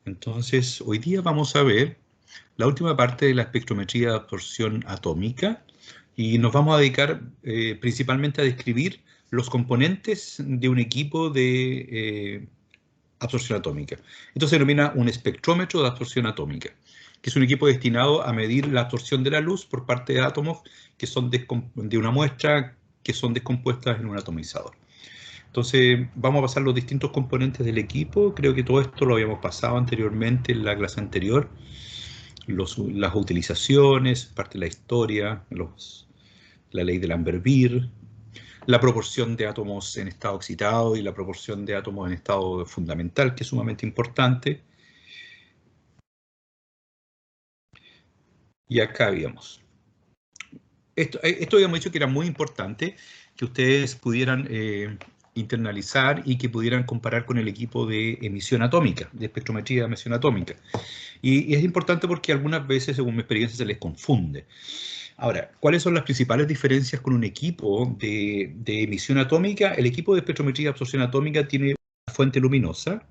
Entonces, hoy día vamos a ver la última parte de la espectrometría de absorción atómica y nos vamos a dedicar principalmente a describir los componentes de un equipo de absorción atómica. Esto se denomina un espectrómetro de absorción atómica, que es un equipo destinado a medir la absorción de la luz por parte de átomos que son de una muestra que son descompuestas en un atomizador. Entonces, vamos a pasar los distintos componentes del equipo. Creo que todo esto lo habíamos pasado anteriormente en la clase anterior. Las utilizaciones, parte de la historia, la ley de Lambert-Beer, la proporción de átomos en estado excitado y la proporción de átomos en estado fundamental, que es sumamente importante. Y acá habíamos. Esto habíamos dicho que era muy importante que ustedes pudieran internalizar y que pudieran comparar con el equipo de emisión atómica, de espectrometría de emisión atómica. Y es importante porque algunas veces, según mi experiencia, se les confunde. Ahora, ¿cuáles son las principales diferencias con un equipo de emisión atómica? El equipo de espectrometría de absorción atómica tiene una fuente luminosa,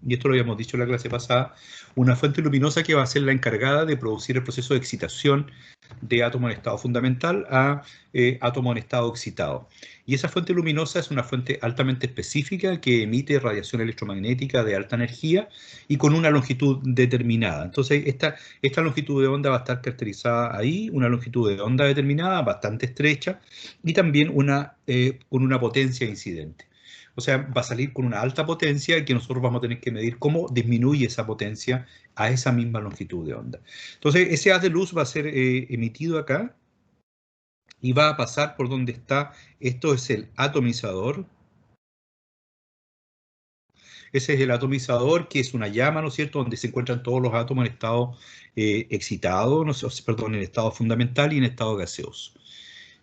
y esto lo habíamos dicho en la clase pasada, una fuente luminosa que va a ser la encargada de producir el proceso de excitación de átomo en estado fundamental a átomo en estado excitado. Y esa fuente luminosa es una fuente altamente específica que emite radiación electromagnética de alta energía y con una longitud determinada. Entonces, esta longitud de onda va a estar caracterizada ahí, una longitud de onda determinada, bastante estrecha, y también con una potencia incidente. O sea, va a salir con una alta potencia que nosotros vamos a tener que medir cómo disminuye esa potencia a esa misma longitud de onda. Entonces, ese haz de luz va a ser emitido acá y va a pasar por donde está, esto es el atomizador. Ese es el atomizador, que es una llama, ¿no es cierto?, donde se encuentran todos los átomos en estado excitado, no sé, perdón, en estado fundamental y en estado gaseoso.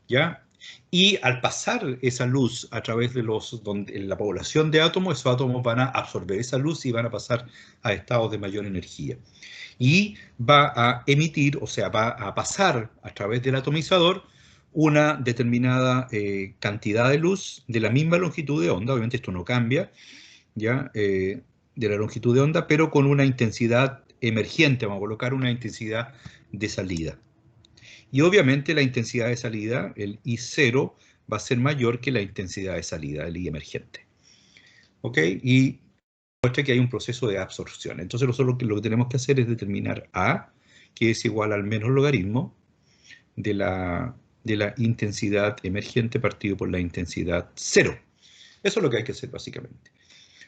¿Ya? Y al pasar esa luz a través de la población de átomos, esos átomos van a absorber esa luz y van a pasar a estados de mayor energía. Y va a emitir, o sea, va a pasar a través del atomizador una determinada cantidad de luz de la misma longitud de onda, obviamente esto no cambia, ¿ya? De la longitud de onda, pero con una intensidad emergente, vamos a colocar una intensidad de salida. Y obviamente la intensidad de salida, el I0, va a ser mayor que la intensidad de salida, el I emergente. ¿Ok? Y muestra que hay un proceso de absorción. Entonces nosotros lo que tenemos que hacer es determinar A, que es igual al menos logaritmo de la intensidad emergente partido por la intensidad 0. Eso es lo que hay que hacer básicamente.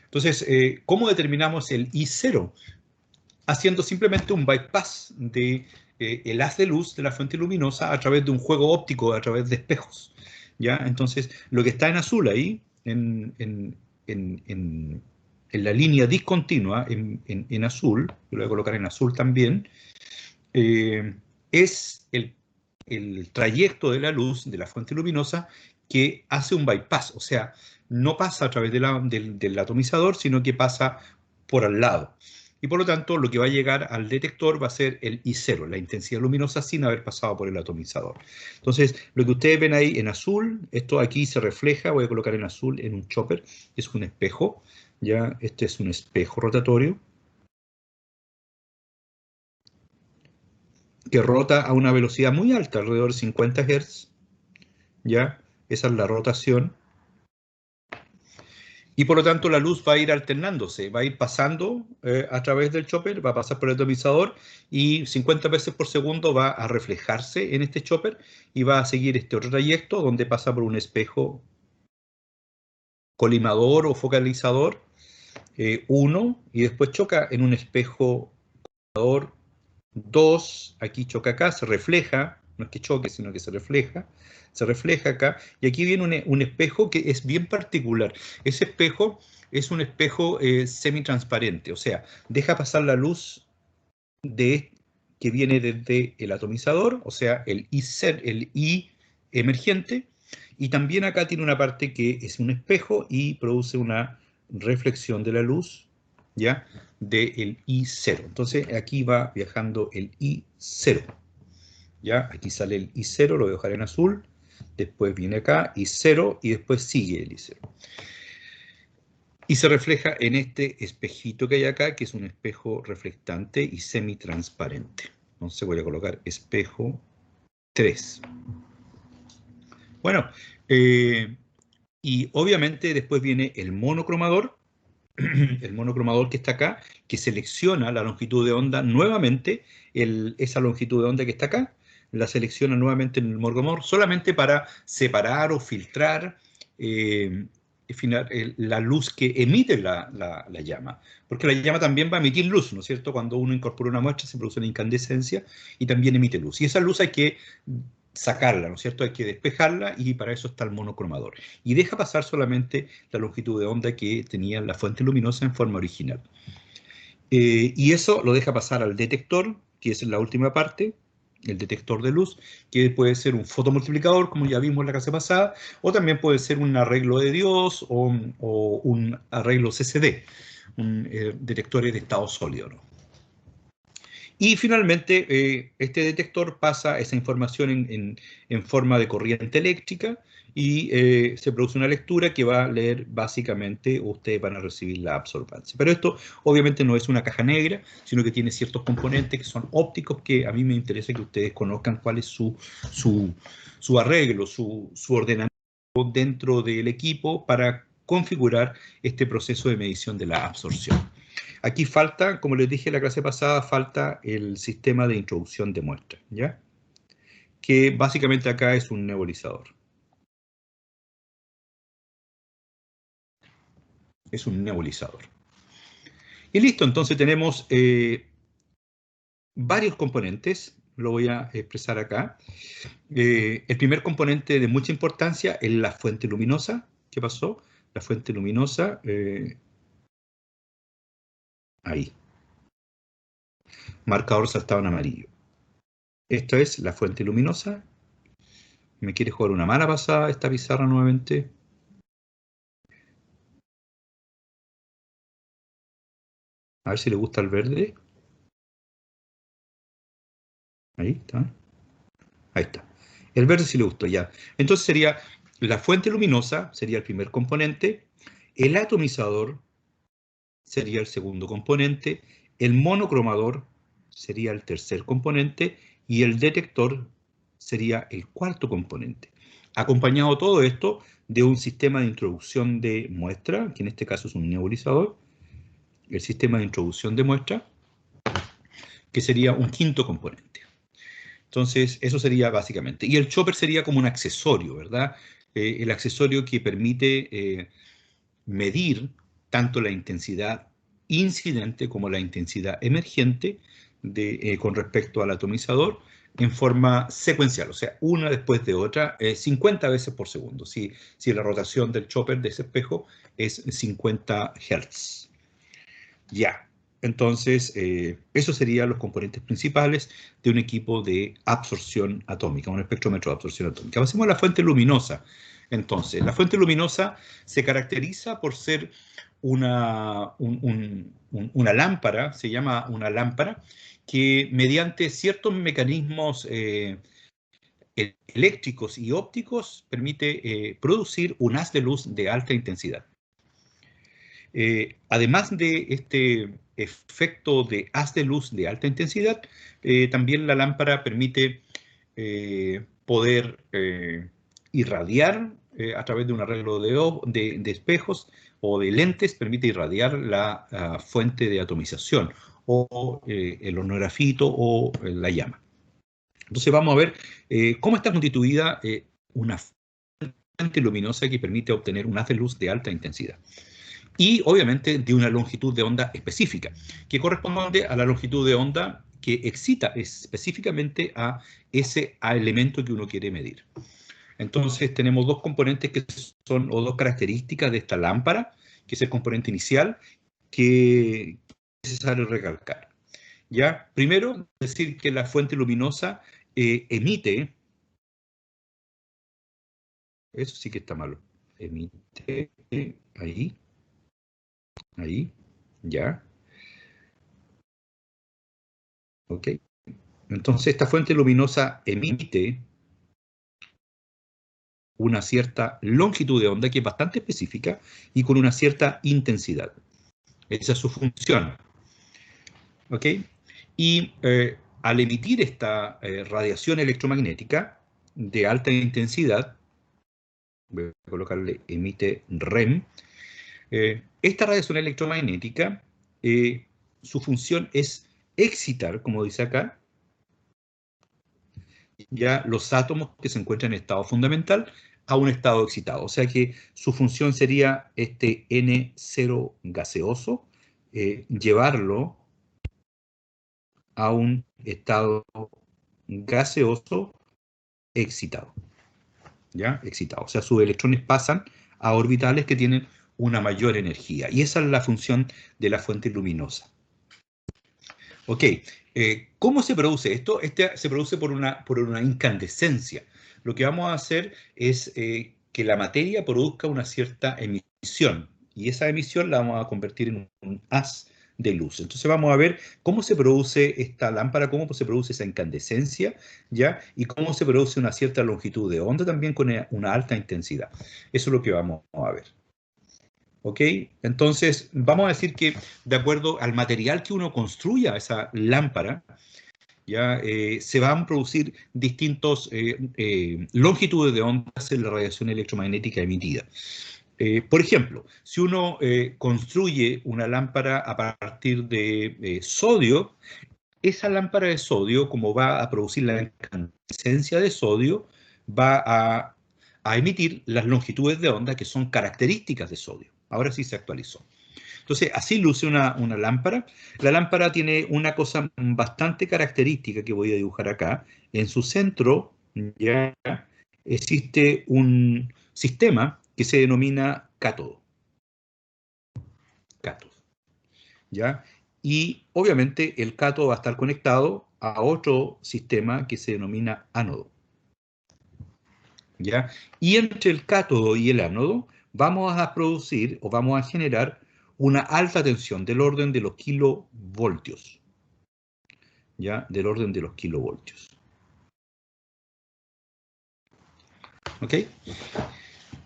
Entonces, ¿cómo determinamos el I0? Haciendo simplemente un bypass de el haz de luz de la fuente luminosa a través de un juego óptico, a través de espejos. ¿Ya? Entonces, lo que está en azul ahí, en la línea discontinua, en azul, yo lo voy a colocar en azul también, es el trayecto de la luz de la fuente luminosa que hace un bypass, o sea, no pasa a través del atomizador, sino que pasa por al lado. Y por lo tanto, lo que va a llegar al detector va a ser el I0, la intensidad luminosa, sin haber pasado por el atomizador. Entonces, lo que ustedes ven ahí en azul, esto aquí se refleja, voy a colocar en azul en un chopper, es un espejo, ya, este es un espejo rotatorio, que rota a una velocidad muy alta, alrededor de 50 Hz, ¿ya? Esa es la rotación. Y por lo tanto la luz va a ir alternándose, va a ir pasando a través del chopper, va a pasar por el atomizador y 50 veces por segundo va a reflejarse en este chopper y va a seguir este otro trayecto donde pasa por un espejo colimador o focalizador 1 y después choca en un espejo colimador 2, aquí choca acá, se refleja, no es que choque, sino que se refleja acá, y aquí viene un espejo que es bien particular. Ese espejo es un espejo semitransparente, o sea, deja pasar la luz que viene desde el atomizador, o sea, el I emergente, y también acá tiene una parte que es un espejo y produce una reflexión de la luz, ¿ya? Del I0. Entonces aquí va viajando el I0. ¿Ya? Aquí sale el I0, lo voy a dejar en azul. Después viene acá I0 y después sigue el I0. Y se refleja en este espejito que hay acá, que es un espejo reflectante y semitransparente. Entonces voy a colocar espejo 3. Bueno, y obviamente después viene el monocromador, el monocromador que está acá, que selecciona la longitud de onda nuevamente, esa longitud de onda que está acá, la selecciona nuevamente en el monocromador, solamente para separar o filtrar la luz que emite la llama. Porque la llama también va a emitir luz, ¿no es cierto? Cuando uno incorpora una muestra se produce una incandescencia y también emite luz. Y esa luz hay que sacarla, ¿no es cierto? Hay que despejarla y para eso está el monocromador. Y deja pasar solamente la longitud de onda que tenía la fuente luminosa en forma original. Y eso lo deja pasar al detector, que es la última parte, el detector de luz, que puede ser un fotomultiplicador, como ya vimos en la clase pasada, o también puede ser un arreglo de Dios o un arreglo CCD, detectores de estado sólido, ¿no? Y finalmente, este detector pasa esa información en forma de corriente eléctrica y se produce una lectura que va a leer básicamente, ustedes van a recibir la absorbancia. Pero esto obviamente no es una caja negra, sino que tiene ciertos componentes que son ópticos que a mí me interesa que ustedes conozcan cuál es su arreglo, su ordenamiento dentro del equipo para configurar este proceso de medición de la absorción. Aquí falta, como les dije en la clase pasada, falta el sistema de introducción de muestra, ¿ya? Que básicamente acá es un nebulizador. Es un nebulizador. Y listo, entonces tenemos varios componentes, lo voy a expresar acá. El primer componente de mucha importancia es la fuente luminosa. ¿Qué pasó? La fuente luminosa, ahí, marcador saltado en amarillo. Esto es la fuente luminosa. ¿Me quiere jugar una mala pasada esta pizarra nuevamente? A ver si le gusta el verde. Ahí está. Ahí está. El verde sí le gustó, ya. Entonces sería la fuente luminosa, sería el primer componente. El atomizador sería el segundo componente. El monocromador sería el tercer componente. Y el detector sería el cuarto componente. Acompañado todo esto de un sistema de introducción de muestra, que en este caso es un nebulizador. El sistema de introducción de muestra, que sería un quinto componente. Entonces, eso sería básicamente. Y el chopper sería como un accesorio, ¿verdad? El accesorio que permite medir tanto la intensidad incidente como la intensidad emergente con respecto al atomizador en forma secuencial, o sea, una después de otra, 50 veces por segundo, si la rotación del chopper de ese espejo es 50 Hz. Ya. Entonces, esos serían los componentes principales de un equipo de absorción atómica, un espectrómetro de absorción atómica. Pasemos a la fuente luminosa. Entonces, la fuente luminosa se caracteriza por ser una lámpara, se llama una lámpara, que mediante ciertos mecanismos eléctricos y ópticos permite producir un haz de luz de alta intensidad. Además de este efecto de haz de luz de alta intensidad, también la lámpara permite poder irradiar a través de un arreglo de espejos o de lentes, permite irradiar la fuente de atomización o el hornografito o la llama. Entonces vamos a ver cómo está constituida una fuente luminosa que permite obtener un haz de luz de alta intensidad y obviamente de una longitud de onda específica, que corresponde a la longitud de onda que excita específicamente a ese elemento que uno quiere medir. Entonces tenemos dos componentes que son, o dos características de esta lámpara, que es el componente inicial, que es necesario recalcar. ¿Ya? Primero, decir que la fuente luminosa emite, eso sí que está malo, emite, ahí, ahí, ya, ok. Entonces esta fuente luminosa emite una cierta longitud de onda que es bastante específica y con una cierta intensidad. Esa es su función. ¿Ok? Y al emitir esta radiación electromagnética de alta intensidad, voy a colocarle emite REM, esta radiación electromagnética, su función es excitar, como dice acá, ya los átomos que se encuentran en estado fundamental a un estado excitado. O sea que su función sería este N0 gaseoso, llevarlo a un estado gaseoso excitado. ¿Ya? Excitado. O sea, sus electrones pasan a orbitales que tienen una mayor energía. Y esa es la función de la fuente luminosa. Ok, ¿cómo se produce esto? Este se produce por una incandescencia. Lo que vamos a hacer es que la materia produzca una cierta emisión, y esa emisión la vamos a convertir en un haz de luz. Entonces vamos a ver cómo se produce esta lámpara, cómo se produce esa incandescencia, ¿ya? Y cómo se produce una cierta longitud de onda también con una alta intensidad. Eso es lo que vamos a ver. ¿Ok? Entonces, vamos a decir que de acuerdo al material que uno construya esa lámpara, ya se van a producir distintos longitudes de ondas en la radiación electromagnética emitida. Por ejemplo, si uno construye una lámpara a partir de sodio, esa lámpara de sodio, como va a producir la incandescencia de sodio, va a emitir las longitudes de onda que son características de sodio. Ahora sí se actualizó. Entonces, así luce una lámpara. La lámpara tiene una cosa bastante característica que voy a dibujar acá. En su centro ya existe un sistema que se denomina cátodo. Cátodo. ¿Ya? Y obviamente el cátodo va a estar conectado a otro sistema que se denomina ánodo. ¿Ya? Y entre el cátodo y el ánodo vamos a producir o vamos a generar una alta tensión del orden de los kilovoltios. ¿Ya? Del orden de los kilovoltios. ¿Ok?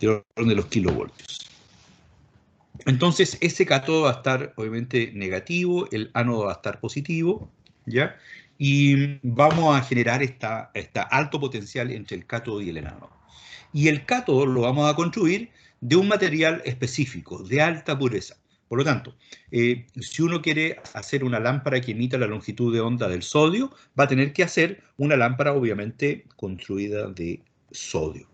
Del orden de los kilovoltios. Entonces, ese cátodo va a estar obviamente negativo, el ánodo va a estar positivo, ¿ya? Y vamos a generar esta alto potencial entre el cátodo y el ánodo. Y el cátodo lo vamos a construir de un material específico, de alta pureza. Por lo tanto, si uno quiere hacer una lámpara que imita la longitud de onda del sodio, va a tener que hacer una lámpara obviamente construida de sodio,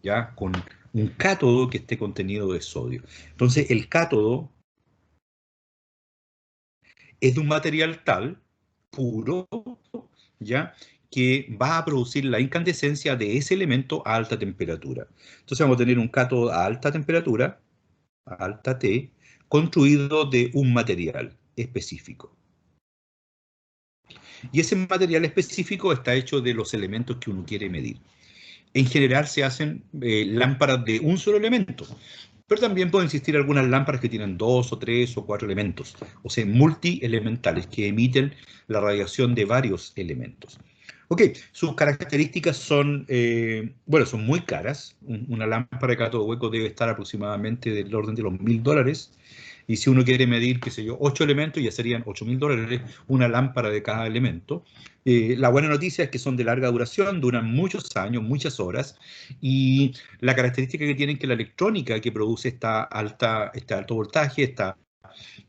¿ya? Con un cátodo que esté contenido de sodio. Entonces, el cátodo es de un material tal, puro, ¿ya? Que va a producir la incandescencia de ese elemento a alta temperatura. Entonces vamos a tener un cátodo a alta temperatura, a alta T, construido de un material específico. Y ese material específico está hecho de los elementos que uno quiere medir. En general se hacen lámparas de un solo elemento, pero también pueden existir algunas lámparas que tienen 2 o 3 o 4 elementos, o sea, multielementales, que emiten la radiación de varios elementos. Ok, sus características son, bueno, son muy caras. Una lámpara de cátodo hueco debe estar aproximadamente del orden de los $1000. Y si uno quiere medir, qué sé yo, 8 elementos, ya serían $8000 una lámpara de cada elemento. La buena noticia es que son de larga duración, duran muchos años, muchas horas, y la característica que tienen que la electrónica que produce este alto voltaje, esta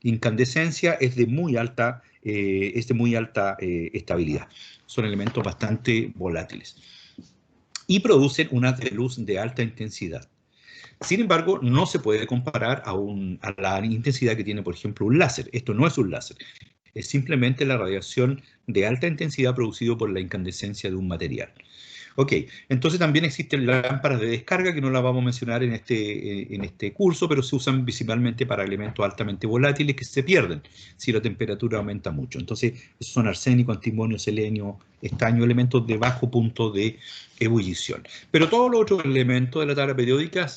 incandescencia, es de muy alta estabilidad. Son elementos bastante volátiles. Y producen una luz de alta intensidad. Sin embargo, no se puede comparar a la intensidad que tiene, por ejemplo, un láser. Esto no es un láser. Es simplemente la radiación de alta intensidad producido por la incandescencia de un material. Ok, entonces también existen lámparas de descarga que no las vamos a mencionar en este curso, pero se usan principalmente para elementos altamente volátiles que se pierden si la temperatura aumenta mucho. Entonces, esos son arsénico, antimonio, selenio, estaño, elementos de bajo punto de ebullición. Pero todos los otros elementos de la tabla periódica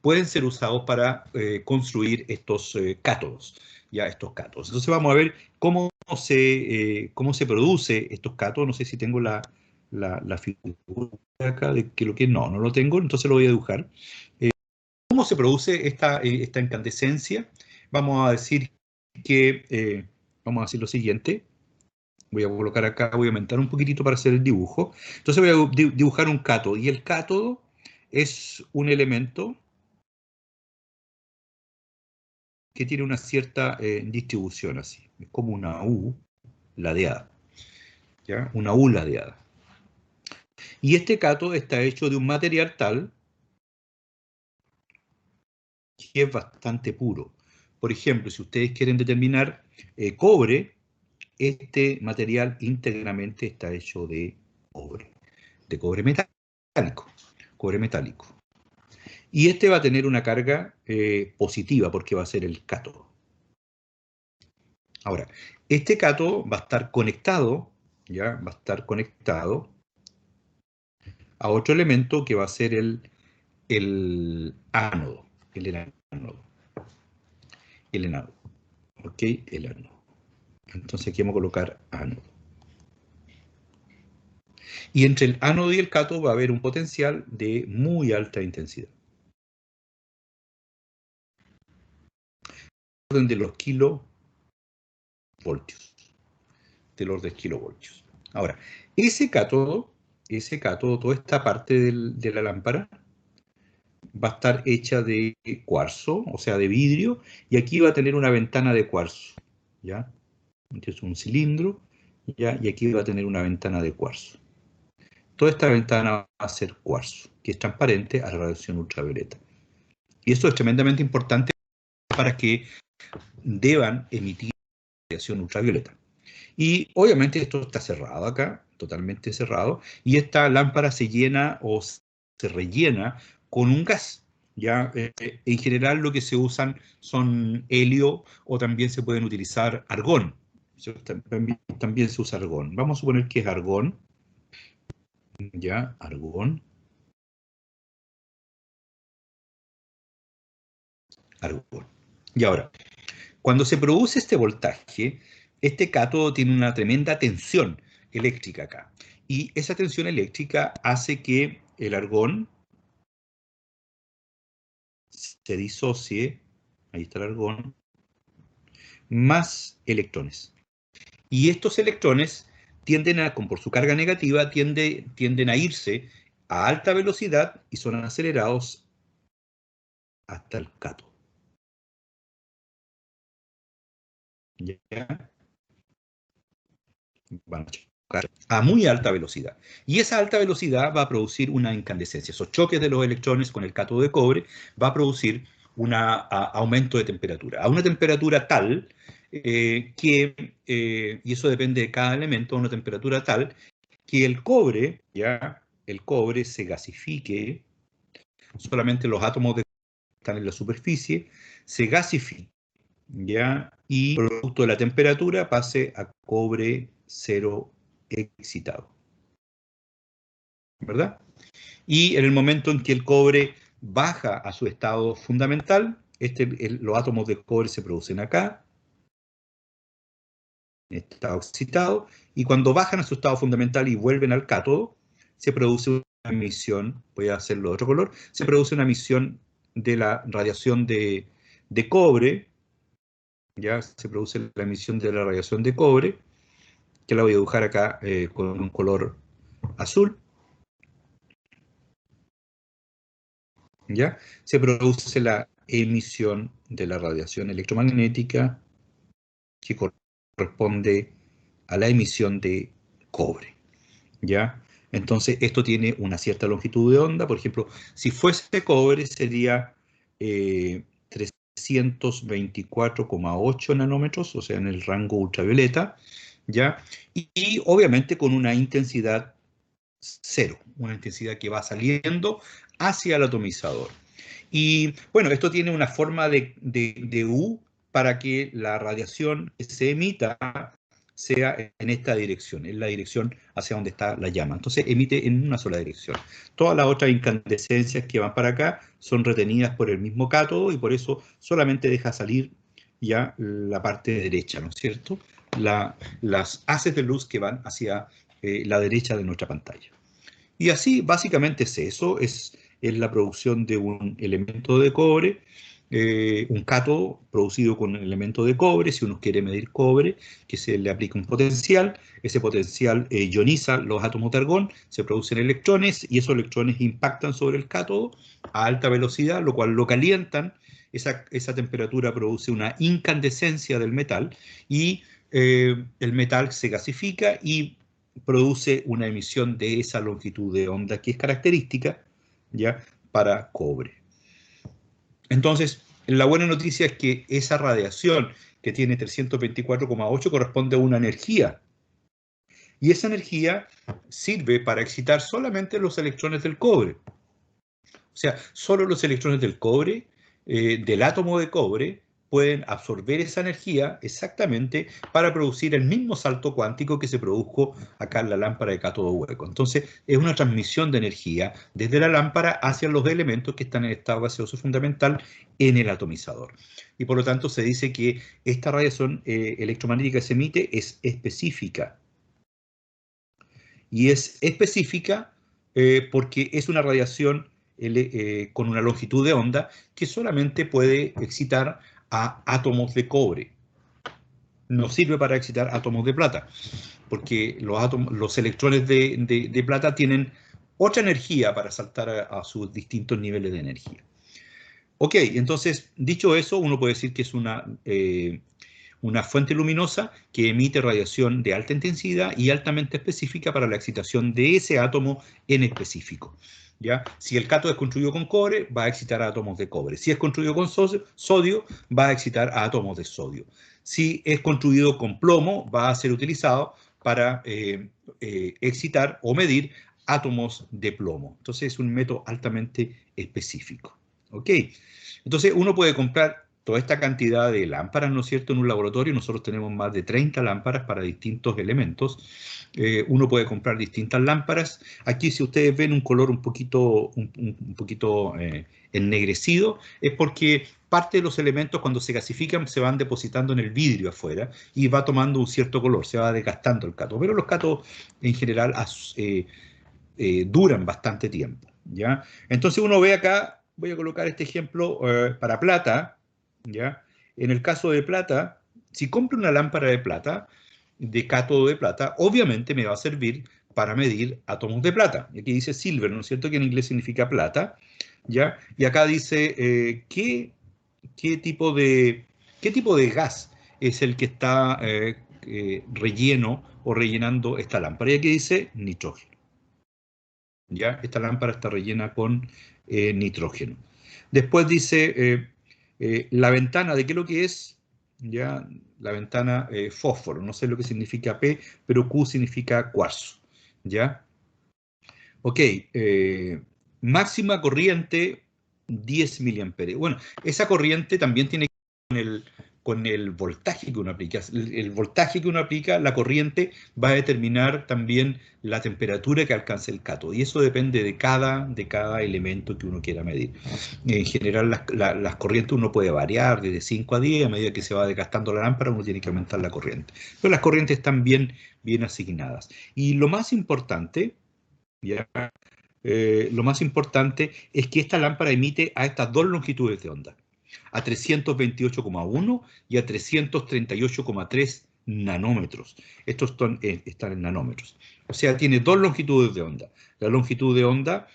pueden ser usados para construir estos cátodos, ya estos cátodos. Entonces vamos a ver cómo se produce estos cátodos. No sé si tengo la figura acá de que lo que no lo tengo, entonces lo voy a dibujar. ¿Cómo se produce esta incandescencia? Vamos a decir que, vamos a decir lo siguiente. Voy a colocar acá, voy a aumentar un poquitito para hacer el dibujo. Entonces voy a dibujar un cátodo, y el cátodo es un elemento que tiene una cierta distribución así. Es como una U ladeada, ¿ya? Una U ladeada. Y este cátodo está hecho de un material tal que es bastante puro. Por ejemplo, si ustedes quieren determinar cobre, este material íntegramente está hecho de cobre metálico, cobre metálico. Y este va a tener una carga positiva porque va a ser el cátodo. Ahora, este cátodo va a estar conectado, ¿ya? Va a estar conectado a otro elemento que va a ser el ánodo, el ánodo, el ánodo, ¿ok? El ánodo. Entonces aquí vamos a colocar ánodo. Y entre el ánodo y el cátodo va a haber un potencial de muy alta intensidad. Orden de los kilovoltios. Del orden de kilovoltios. Ahora, ese cátodo, toda esta parte de la lámpara, va a estar hecha de cuarzo, o sea, de vidrio, y aquí va a tener una ventana de cuarzo, ¿ya? Este es un cilindro, ¿ya? Y aquí va a tener una ventana de cuarzo. Toda esta ventana va a ser cuarzo, que es transparente a la radiación ultravioleta. Y esto es tremendamente importante para que deban emitir radiación ultravioleta. Y obviamente esto está cerrado acá, totalmente cerrado, y esta lámpara se llena o se rellena con un gas. Ya, en general lo que se usan son helio, o también se pueden utilizar argón. También se usa argón. Vamos a suponer que es argón. Ya, argón. Argón. Y ahora, cuando se produce este voltaje, este cátodo tiene una tremenda tensión eléctrica acá. Y esa tensión eléctrica hace que el argón se disocie, ahí está el argón, más electrones. Y estos electrones tienden a, por su carga negativa, tienden a irse a alta velocidad y son acelerados hasta el cátodo. ¿Ya? Van a chocar a muy alta velocidad. Y esa alta velocidad va a producir una incandescencia. Esos choques de los electrones con el cátodo de cobre va a producir un aumento de temperatura. A una temperatura tal y eso depende de cada elemento, a una temperatura tal que el cobre, ¿ya? El cobre se gasifique, solamente los átomos que están en la superficie se gasifiquen, ¿ya? Y producto de la temperatura pase a cobre cero excitado, ¿verdad? Y en el momento en que el cobre baja a su estado fundamental, los átomos de cobre se producen acá, en estado excitado, y cuando bajan a su estado fundamental y vuelven al cátodo, se produce una emisión, voy a hacerlo de otro color, se produce una emisión de la radiación de cobre, ya se produce la emisión de la radiación de cobre, que la voy a dibujar acá con un color azul, ¿ya? Se produce la emisión de la radiación electromagnética que corresponde a la emisión de cobre, ¿ya? Entonces, esto tiene una cierta longitud de onda. Por ejemplo, si fuese cobre sería 324,8 nanómetros, o sea, en el rango ultravioleta, ¿ya? Y obviamente con una intensidad cero, una intensidad que va saliendo hacia el atomizador. Y bueno, esto tiene una forma de U para que la radiación que se emita sea en esta dirección, en la dirección hacia donde está la llama. Entonces emite en una sola dirección. Todas las otras incandescencias que van para acá son retenidas por el mismo cátodo y por eso solamente deja salir ya la parte derecha, ¿no es cierto? Las haces de luz que van hacia la derecha de nuestra pantalla. Y así, básicamente es eso, es la producción de un elemento de cobre, un cátodo producido con un elemento de cobre. Si uno quiere medir cobre, que se le aplica un potencial, ese potencial ioniza los átomos de argón, se producen electrones y esos electrones impactan sobre el cátodo a alta velocidad, lo cual lo calientan. Esa temperatura produce una incandescencia del metal y el metal se gasifica y produce una emisión de esa longitud de onda que es característica, ¿ya?, para cobre. Entonces, la buena noticia es que esa radiación que tiene 324,8 corresponde a una energía. Y esa energía sirve para excitar solamente los electrones del cobre. O sea, solo los electrones del cobre, del átomo de cobre, pueden absorber esa energía exactamente para producir el mismo salto cuántico que se produjo acá en la lámpara de cátodo hueco. Entonces, es una transmisión de energía desde la lámpara hacia los elementos que están en estado gaseoso fundamental en el atomizador. Y por lo tanto, se dice que esta radiación electromagnética que se emite es específica. Y es específica porque es una radiación con una longitud de onda que solamente puede excitar a átomos de cobre. No sirve para excitar átomos de plata, porque los electrones de plata tienen otra energía para saltar a sus distintos niveles de energía. Ok, entonces, dicho eso, uno puede decir que es una fuente luminosa que emite radiación de alta intensidad y altamente específica para la excitación de ese átomo en específico. ¿Ya? Si el cátodo es construido con cobre, va a excitar a átomos de cobre. Si es construido con sodio, va a excitar a átomos de sodio. Si es construido con plomo, va a ser utilizado para excitar o medir átomos de plomo. Entonces es un método altamente específico. ¿Ok? Entonces uno puede comprar toda esta cantidad de lámparas, ¿no es cierto?, en un laboratorio. Nosotros tenemos más de 30 lámparas para distintos elementos. Uno puede comprar distintas lámparas. Aquí, si ustedes ven un color un poquito ennegrecido, es porque parte de los elementos, cuando se gasifican, se van depositando en el vidrio afuera y va tomando un cierto color, se va desgastando el cátodo. Pero los cátodos, en general, duran bastante tiempo, ¿ya? Entonces uno ve acá, voy a colocar este ejemplo para plata, ¿ya? En el caso de plata, si compro una lámpara de plata, de cátodo de plata, obviamente me va a servir para medir átomos de plata. Y aquí dice silver, ¿no es cierto?, que en inglés significa plata, ¿ya? Y acá dice qué tipo de gas es el que está relleno o rellenando esta lámpara. Y aquí dice nitrógeno. ¿Ya? Esta lámpara está rellena con nitrógeno. Después dice la ventana, ¿de qué es lo que es? ¿Ya? La ventana fósforo, no sé lo que significa P, pero Q significa cuarzo. ¿Ya? Ok, máxima corriente 10 miliamperes. Bueno, esa corriente también tiene que ver con el voltaje que uno aplica. El voltaje que uno aplica, la corriente, va a determinar también la temperatura que alcance el cátodo. Y eso depende de cada elemento que uno quiera medir. En general, las corrientes uno puede variar desde 5 a 10, a medida que se va desgastando la lámpara, uno tiene que aumentar la corriente. Pero las corrientes están bien asignadas. Y lo más importante, ¿ya? Lo más importante es que esta lámpara emite a estas dos longitudes de onda, a 328,1 y a 338,3 nanómetros. Estos están en nanómetros. O sea, tiene dos longitudes de onda. La longitud de onda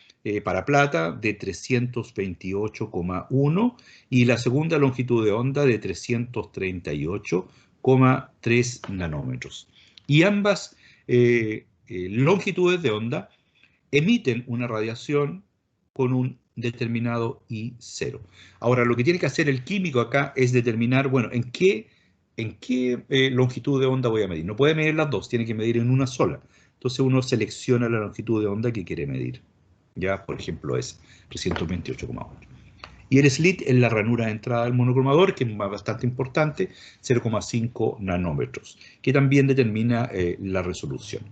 para plata de 328,1 y la segunda longitud de onda de 338,3 nanómetros. Y ambas longitudes de onda emiten una radiación con un determinado I0. Ahora, lo que tiene que hacer el químico acá es determinar, bueno, en qué longitud de onda voy a medir. No puede medir las dos, tiene que medir en una sola. Entonces uno selecciona la longitud de onda que quiere medir. Ya, por ejemplo, es 328,8. Y el slit es la ranura de entrada del monocromador, que es bastante importante, 0,5 nanómetros, que también determina la resolución.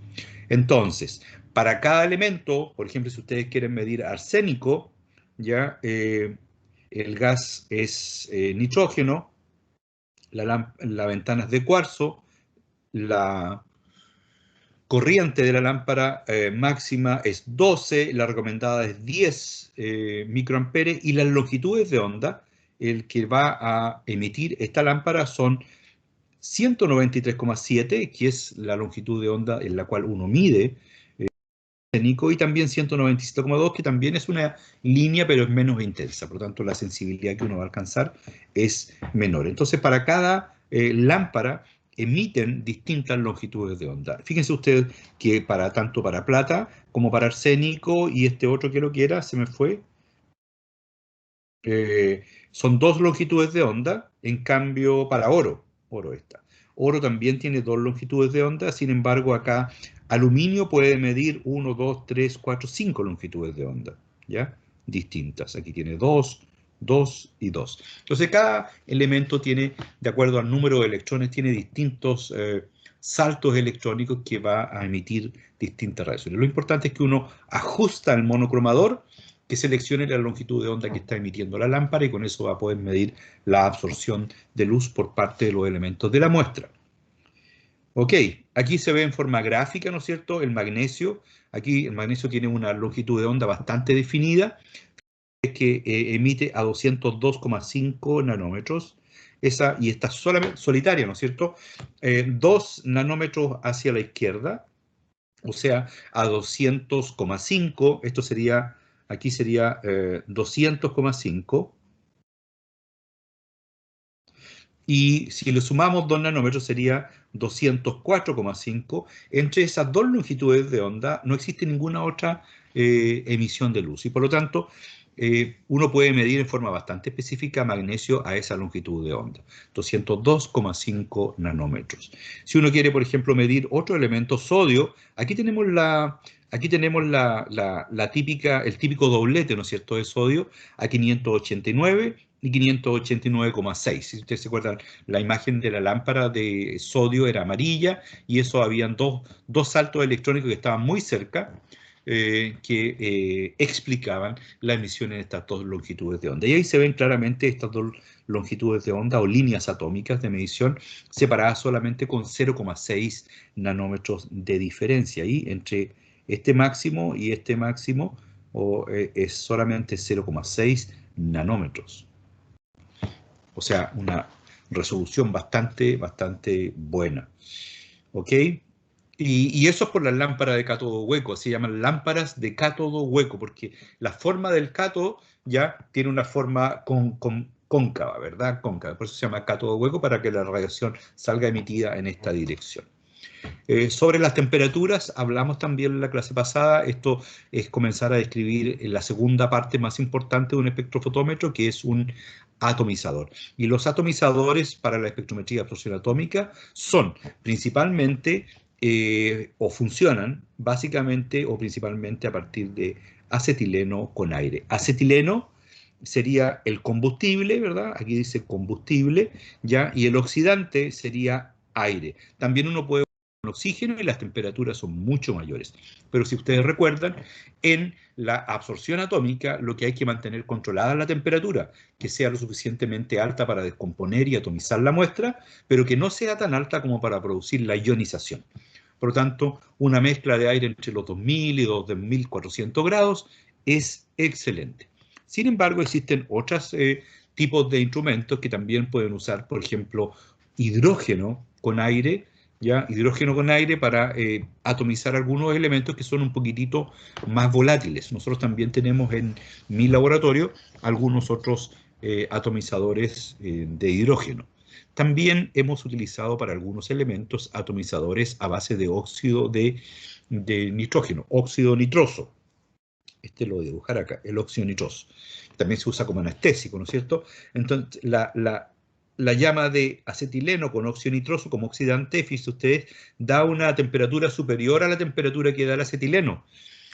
Entonces, para cada elemento, por ejemplo, si ustedes quieren medir arsénico, ya el gas es nitrógeno, la ventana es de cuarzo, la corriente de la lámpara máxima es 12, la recomendada es 10 microamperes, y las longitudes de onda, el que va a emitir esta lámpara, son 193,7, que es la longitud de onda en la cual uno mide arsénico, y también 197,2, que también es una línea, pero es menos intensa. Por lo tanto, la sensibilidad que uno va a alcanzar es menor. Entonces, para cada lámpara emiten distintas longitudes de onda. Fíjense ustedes que tanto para plata como para arsénico, y este otro que lo quiera, se me fue, son dos longitudes de onda. En cambio, para oro también tiene dos longitudes de onda. Sin embargo, acá aluminio puede medir 1, 2, 3, 4, 5 longitudes de onda, ¿ya? Distintas. Aquí tiene 2, 2 y 2. Entonces, cada elemento tiene, de acuerdo al número de electrones, tiene distintos saltos electrónicos que va a emitir distintas radiaciones. Lo importante es que uno ajusta el monocromador, que seleccione la longitud de onda que está emitiendo la lámpara, y con eso va a poder medir la absorción de luz por parte de los elementos de la muestra. Ok, aquí se ve en forma gráfica, ¿no es cierto?, el magnesio. Aquí el magnesio tiene una longitud de onda bastante definida, es que emite a 202,5 nanómetros. Y está solamente solitaria, ¿no es cierto? 2 nanómetros hacia la izquierda, o sea, a 200,5, esto sería, aquí sería 200,5, y si le sumamos 2 nanómetros sería 204,5. Entre esas dos longitudes de onda no existe ninguna otra emisión de luz, y por lo tanto uno puede medir en forma bastante específica magnesio a esa longitud de onda, 202,5 nanómetros. Si uno quiere, por ejemplo, medir otro elemento, sodio, aquí tenemos la típica, el típico doblete, ¿no es cierto?, de sodio, a 589 y 589,6. Si ustedes se acuerdan, la imagen de la lámpara de sodio era amarilla, y eso habían dos saltos electrónicos que estaban muy cerca, que explicaban la emisión en estas dos longitudes de onda. Y ahí se ven claramente estas dos longitudes de onda o líneas atómicas de medición, separadas solamente con 0,6 nanómetros de diferencia. Y entre este máximo y este máximo es solamente 0,6 nanómetros. O sea, una resolución bastante buena. ¿Ok? Y eso es por las lámparas de cátodo hueco. Se llaman lámparas de cátodo hueco, porque la forma del cátodo ya tiene una forma cóncava, ¿verdad? Cóncava. Por eso se llama cátodo hueco, para que la radiación salga emitida en esta dirección. Sobre las temperaturas, hablamos también en la clase pasada. Esto es comenzar a describir la segunda parte más importante de un espectrofotómetro, que es un atomizador. Y los atomizadores para la espectrometría de absorción atómica son principalmente, o funcionan básicamente o principalmente a partir de acetileno con aire. Acetileno sería el combustible, ¿verdad? Aquí dice combustible, ¿ya? Y el oxidante sería aire. También uno puede oxígeno, y las temperaturas son mucho mayores. Pero si ustedes recuerdan, en la absorción atómica lo que hay que mantener controlada la temperatura, que sea lo suficientemente alta para descomponer y atomizar la muestra, pero que no sea tan alta como para producir la ionización. Por lo tanto, una mezcla de aire entre los 2000 y los 2400 grados es excelente. Sin embargo, existen otros tipos de instrumentos que también pueden usar, por ejemplo, hidrógeno con aire, ¿ya? Hidrógeno con aire para atomizar algunos elementos que son un poquitito más volátiles. Nosotros también tenemos en mi laboratorio algunos otros atomizadores de hidrógeno. También hemos utilizado para algunos elementos atomizadores a base de óxido de nitrógeno, óxido nitroso. Este lo voy a dibujar acá, el óxido nitroso. También se usa como anestésico, ¿no es cierto? Entonces, la llama de acetileno con óxido nitroso como oxidante, fíjense ustedes, da una temperatura superior a la temperatura que da el acetileno.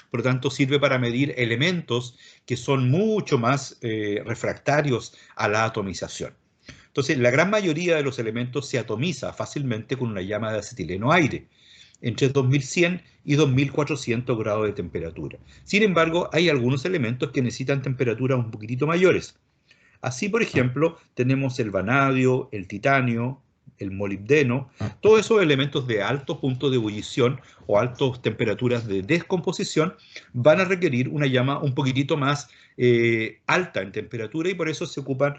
Por lo tanto, sirve para medir elementos que son mucho más refractarios a la atomización. Entonces, la gran mayoría de los elementos se atomiza fácilmente con una llama de acetileno-aire, entre 2100 y 2400 grados de temperatura. Sin embargo, hay algunos elementos que necesitan temperaturas un poquitito mayores. Así, por ejemplo, tenemos el vanadio, el titanio, el molibdeno, todos esos elementos de alto punto de ebullición o altas temperaturas de descomposición van a requerir una llama un poquitito más alta en temperatura y por eso se ocupan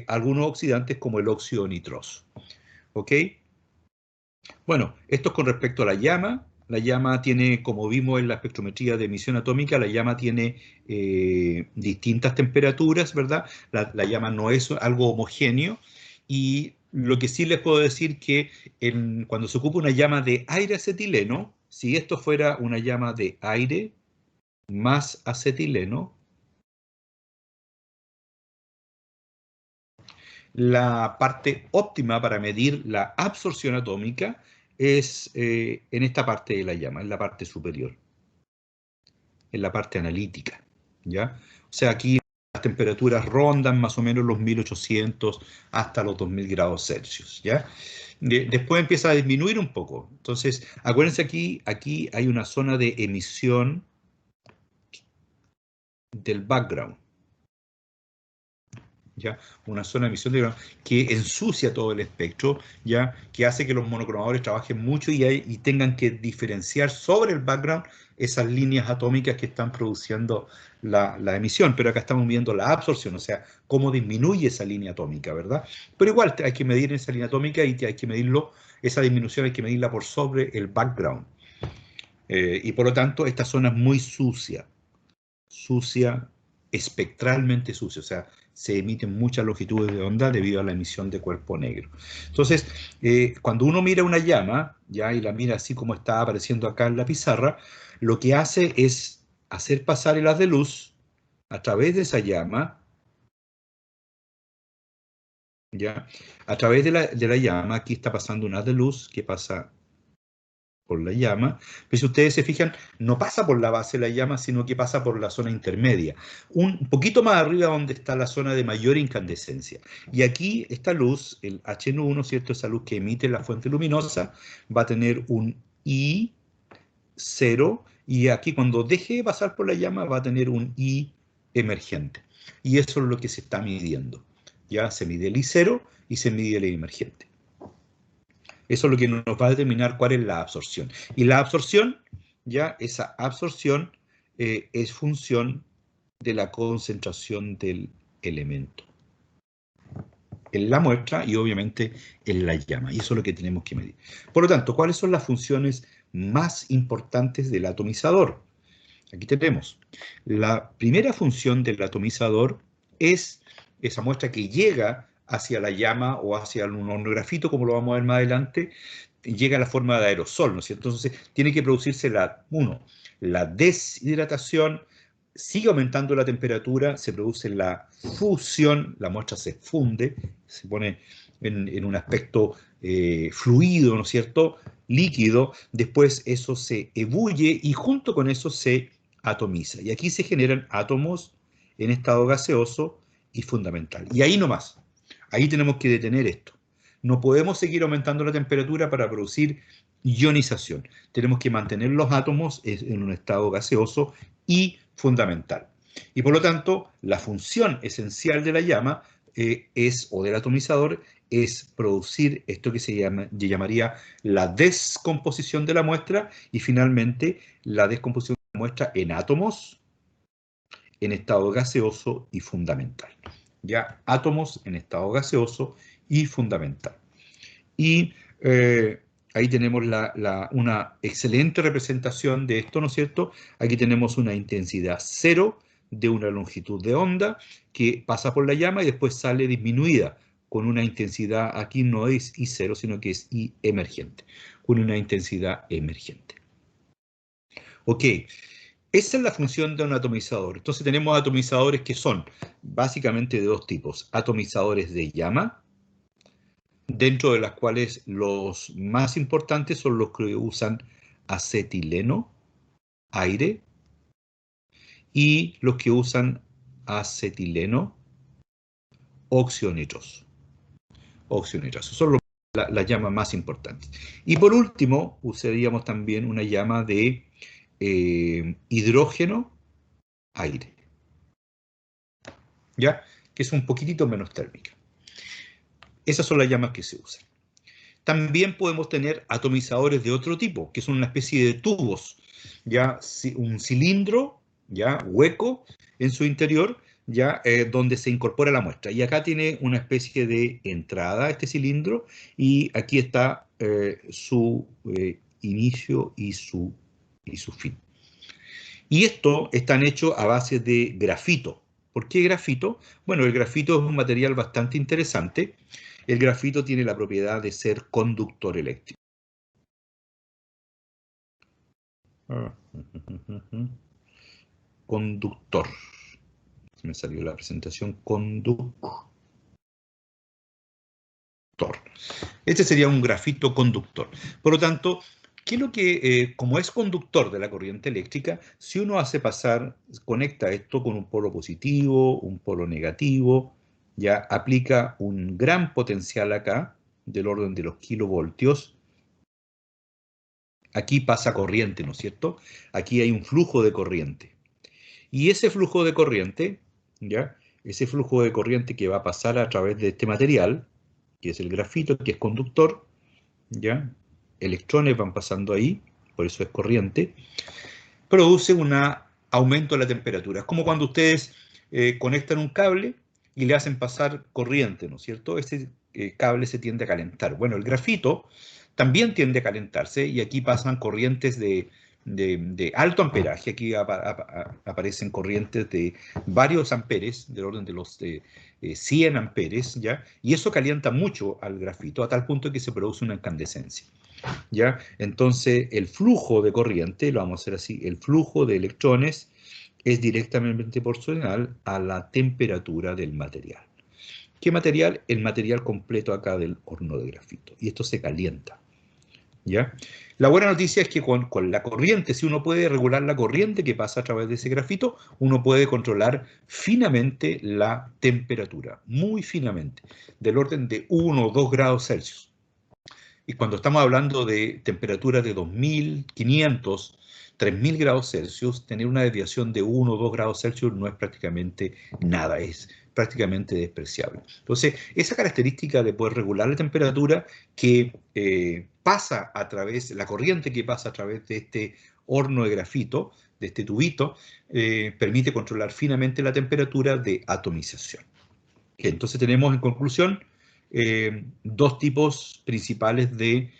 algunos oxidantes como el óxido nitroso. ¿Ok? Bueno, esto es con respecto a la llama. La llama tiene, como vimos en la espectrometría de emisión atómica, la llama tiene distintas temperaturas, ¿verdad? La llama no es algo homogéneo. Y lo que sí les puedo decir que cuando se ocupa una llama de aire acetileno, si esto fuera una llama de aire más acetileno, la parte óptima para medir la absorción atómica es en esta parte de la llama, en la parte superior, en la parte analítica, ¿ya? O sea, aquí las temperaturas rondan más o menos los 1800 hasta los 2000 grados Celsius, ¿ya? Después empieza a disminuir un poco. Entonces, acuérdense aquí hay una zona de emisión del background. ¿Ya? Una zona de emisión que ensucia todo el espectro, ¿ya? Que hace que los monocromadores trabajen mucho y tengan que diferenciar sobre el background esas líneas atómicas que están produciendo la emisión. Pero acá estamos viendo la absorción, o sea, cómo disminuye esa línea atómica, ¿verdad? Pero igual hay que medir esa línea atómica y hay que medirlo, esa disminución hay que medirla por sobre el background. Y por lo tanto, esta zona es muy sucia, espectralmente sucia, o sea, se emiten muchas longitudes de onda debido a la emisión de cuerpo negro. Entonces, cuando uno mira una llama, ya, y la mira así como está apareciendo acá en la pizarra, lo que hace es hacer pasar el haz de luz a través de esa llama, ya, a través de la llama, aquí está pasando un haz de luz que pasa por la llama, pero si ustedes se fijan, no pasa por la base de la llama, sino que pasa por la zona intermedia, un poquito más arriba donde está la zona de mayor incandescencia. Y aquí esta luz, el HN1, ¿cierto? Esa luz que emite la fuente luminosa, va a tener un I0, y aquí cuando deje de pasar por la llama va a tener un I emergente. Y eso es lo que se está midiendo. Ya se mide el I0 y se mide el I emergente. Eso es lo que nos va a determinar cuál es la absorción. Y la absorción, ya esa absorción es función de la concentración del elemento en la muestra y obviamente en la llama. Y eso es lo que tenemos que medir. Por lo tanto, ¿cuáles son las funciones más importantes del atomizador? Aquí tenemos. La primera función del atomizador es esa muestra que llega hacia la llama o hacia un horno de grafito, como lo vamos a ver más adelante, llega a la forma de aerosol, ¿no es cierto? Entonces, tiene que producirse la deshidratación, sigue aumentando la temperatura, se produce la fusión, la muestra se funde, se pone en un aspecto fluido, ¿no es cierto?, líquido, después eso se ebulle y junto con eso se atomiza. Y aquí se generan átomos en estado gaseoso y fundamental. Y ahí nomás, ahí tenemos que detener esto. No podemos seguir aumentando la temperatura para producir ionización. Tenemos que mantener los átomos en un estado gaseoso y fundamental. Y por lo tanto, la función esencial de la llama o del atomizador es producir esto que se llamaría la descomposición de la muestra y finalmente la descomposición de la muestra en átomos, en estado gaseoso y fundamental. Ya, átomos en estado gaseoso y fundamental. Y ahí tenemos una excelente representación de esto, ¿no es cierto? Aquí tenemos una intensidad cero de una longitud de onda que pasa por la llama y después sale disminuida con una intensidad, aquí no es I0, sino que es I emergente, con una intensidad emergente. Ok, esa es la función de un atomizador. Entonces tenemos atomizadores que son básicamente de dos tipos, atomizadores de llama, dentro de las cuales los más importantes son los que usan acetileno, aire, y los que usan acetileno, óxido nitroso. Son las llamas más importantes. Y por último, usaríamos también una llama de hidrógeno, aire, ¿ya? Que es un poquitito menos térmica. Esas son las llamas que se usan. También podemos tener atomizadores de otro tipo, que son una especie de tubos, ya un cilindro, ya hueco en su interior, ya donde se incorpora la muestra. Y acá tiene una especie de entrada este cilindro y aquí está su inicio y su fin. Y esto están hechos a base de grafito. ¿Por qué grafito? Bueno, el grafito es un material bastante interesante. El grafito tiene la propiedad de ser conductor eléctrico. Conductor. Me salió la presentación conductor. Este sería un grafito conductor. Por lo tanto, ¿qué es lo que, como es conductor de la corriente eléctrica, si uno hace pasar, conecta esto con un polo positivo, un polo negativo, ya aplica un gran potencial acá, del orden de los kilovoltios, aquí pasa corriente, ¿no es cierto? Aquí hay un flujo de corriente. Y ese flujo de corriente, ¿ya? Ese flujo de corriente que va a pasar a través de este material, que es el grafito, que es conductor, ¿ya? Electrones van pasando ahí, por eso es corriente, produce un aumento de la temperatura. Es como cuando ustedes conectan un cable y le hacen pasar corriente, ¿no es cierto? Ese cable se tiende a calentar. Bueno, el grafito también tiende a calentarse y aquí pasan corrientes de alto amperaje. Aquí aparecen corrientes de varios amperes, del orden de los 100 amperes, ¿ya? Y eso calienta mucho al grafito, a tal punto que se produce una incandescencia. ¿Ya? Entonces, el flujo de corriente, lo vamos a hacer así, el flujo de electrones es directamente proporcional a la temperatura del material. ¿Qué material? El material completo acá del horno de grafito. Y esto se calienta, ¿ya? La buena noticia es que con la corriente, si uno puede regular la corriente que pasa a través de ese grafito, uno puede controlar finamente la temperatura, muy finamente, del orden de 1 o 2 grados Celsius. Y cuando estamos hablando de temperaturas de 2500, 3000 grados Celsius, tener una desviación de 1 o 2 grados Celsius no es prácticamente nada, es prácticamente despreciable. Entonces, esa característica de poder regular la temperatura que pasa a través, la corriente que pasa a través de este horno de grafito, de este tubito, permite controlar finamente la temperatura de atomización. Entonces tenemos en conclusión dos tipos principales de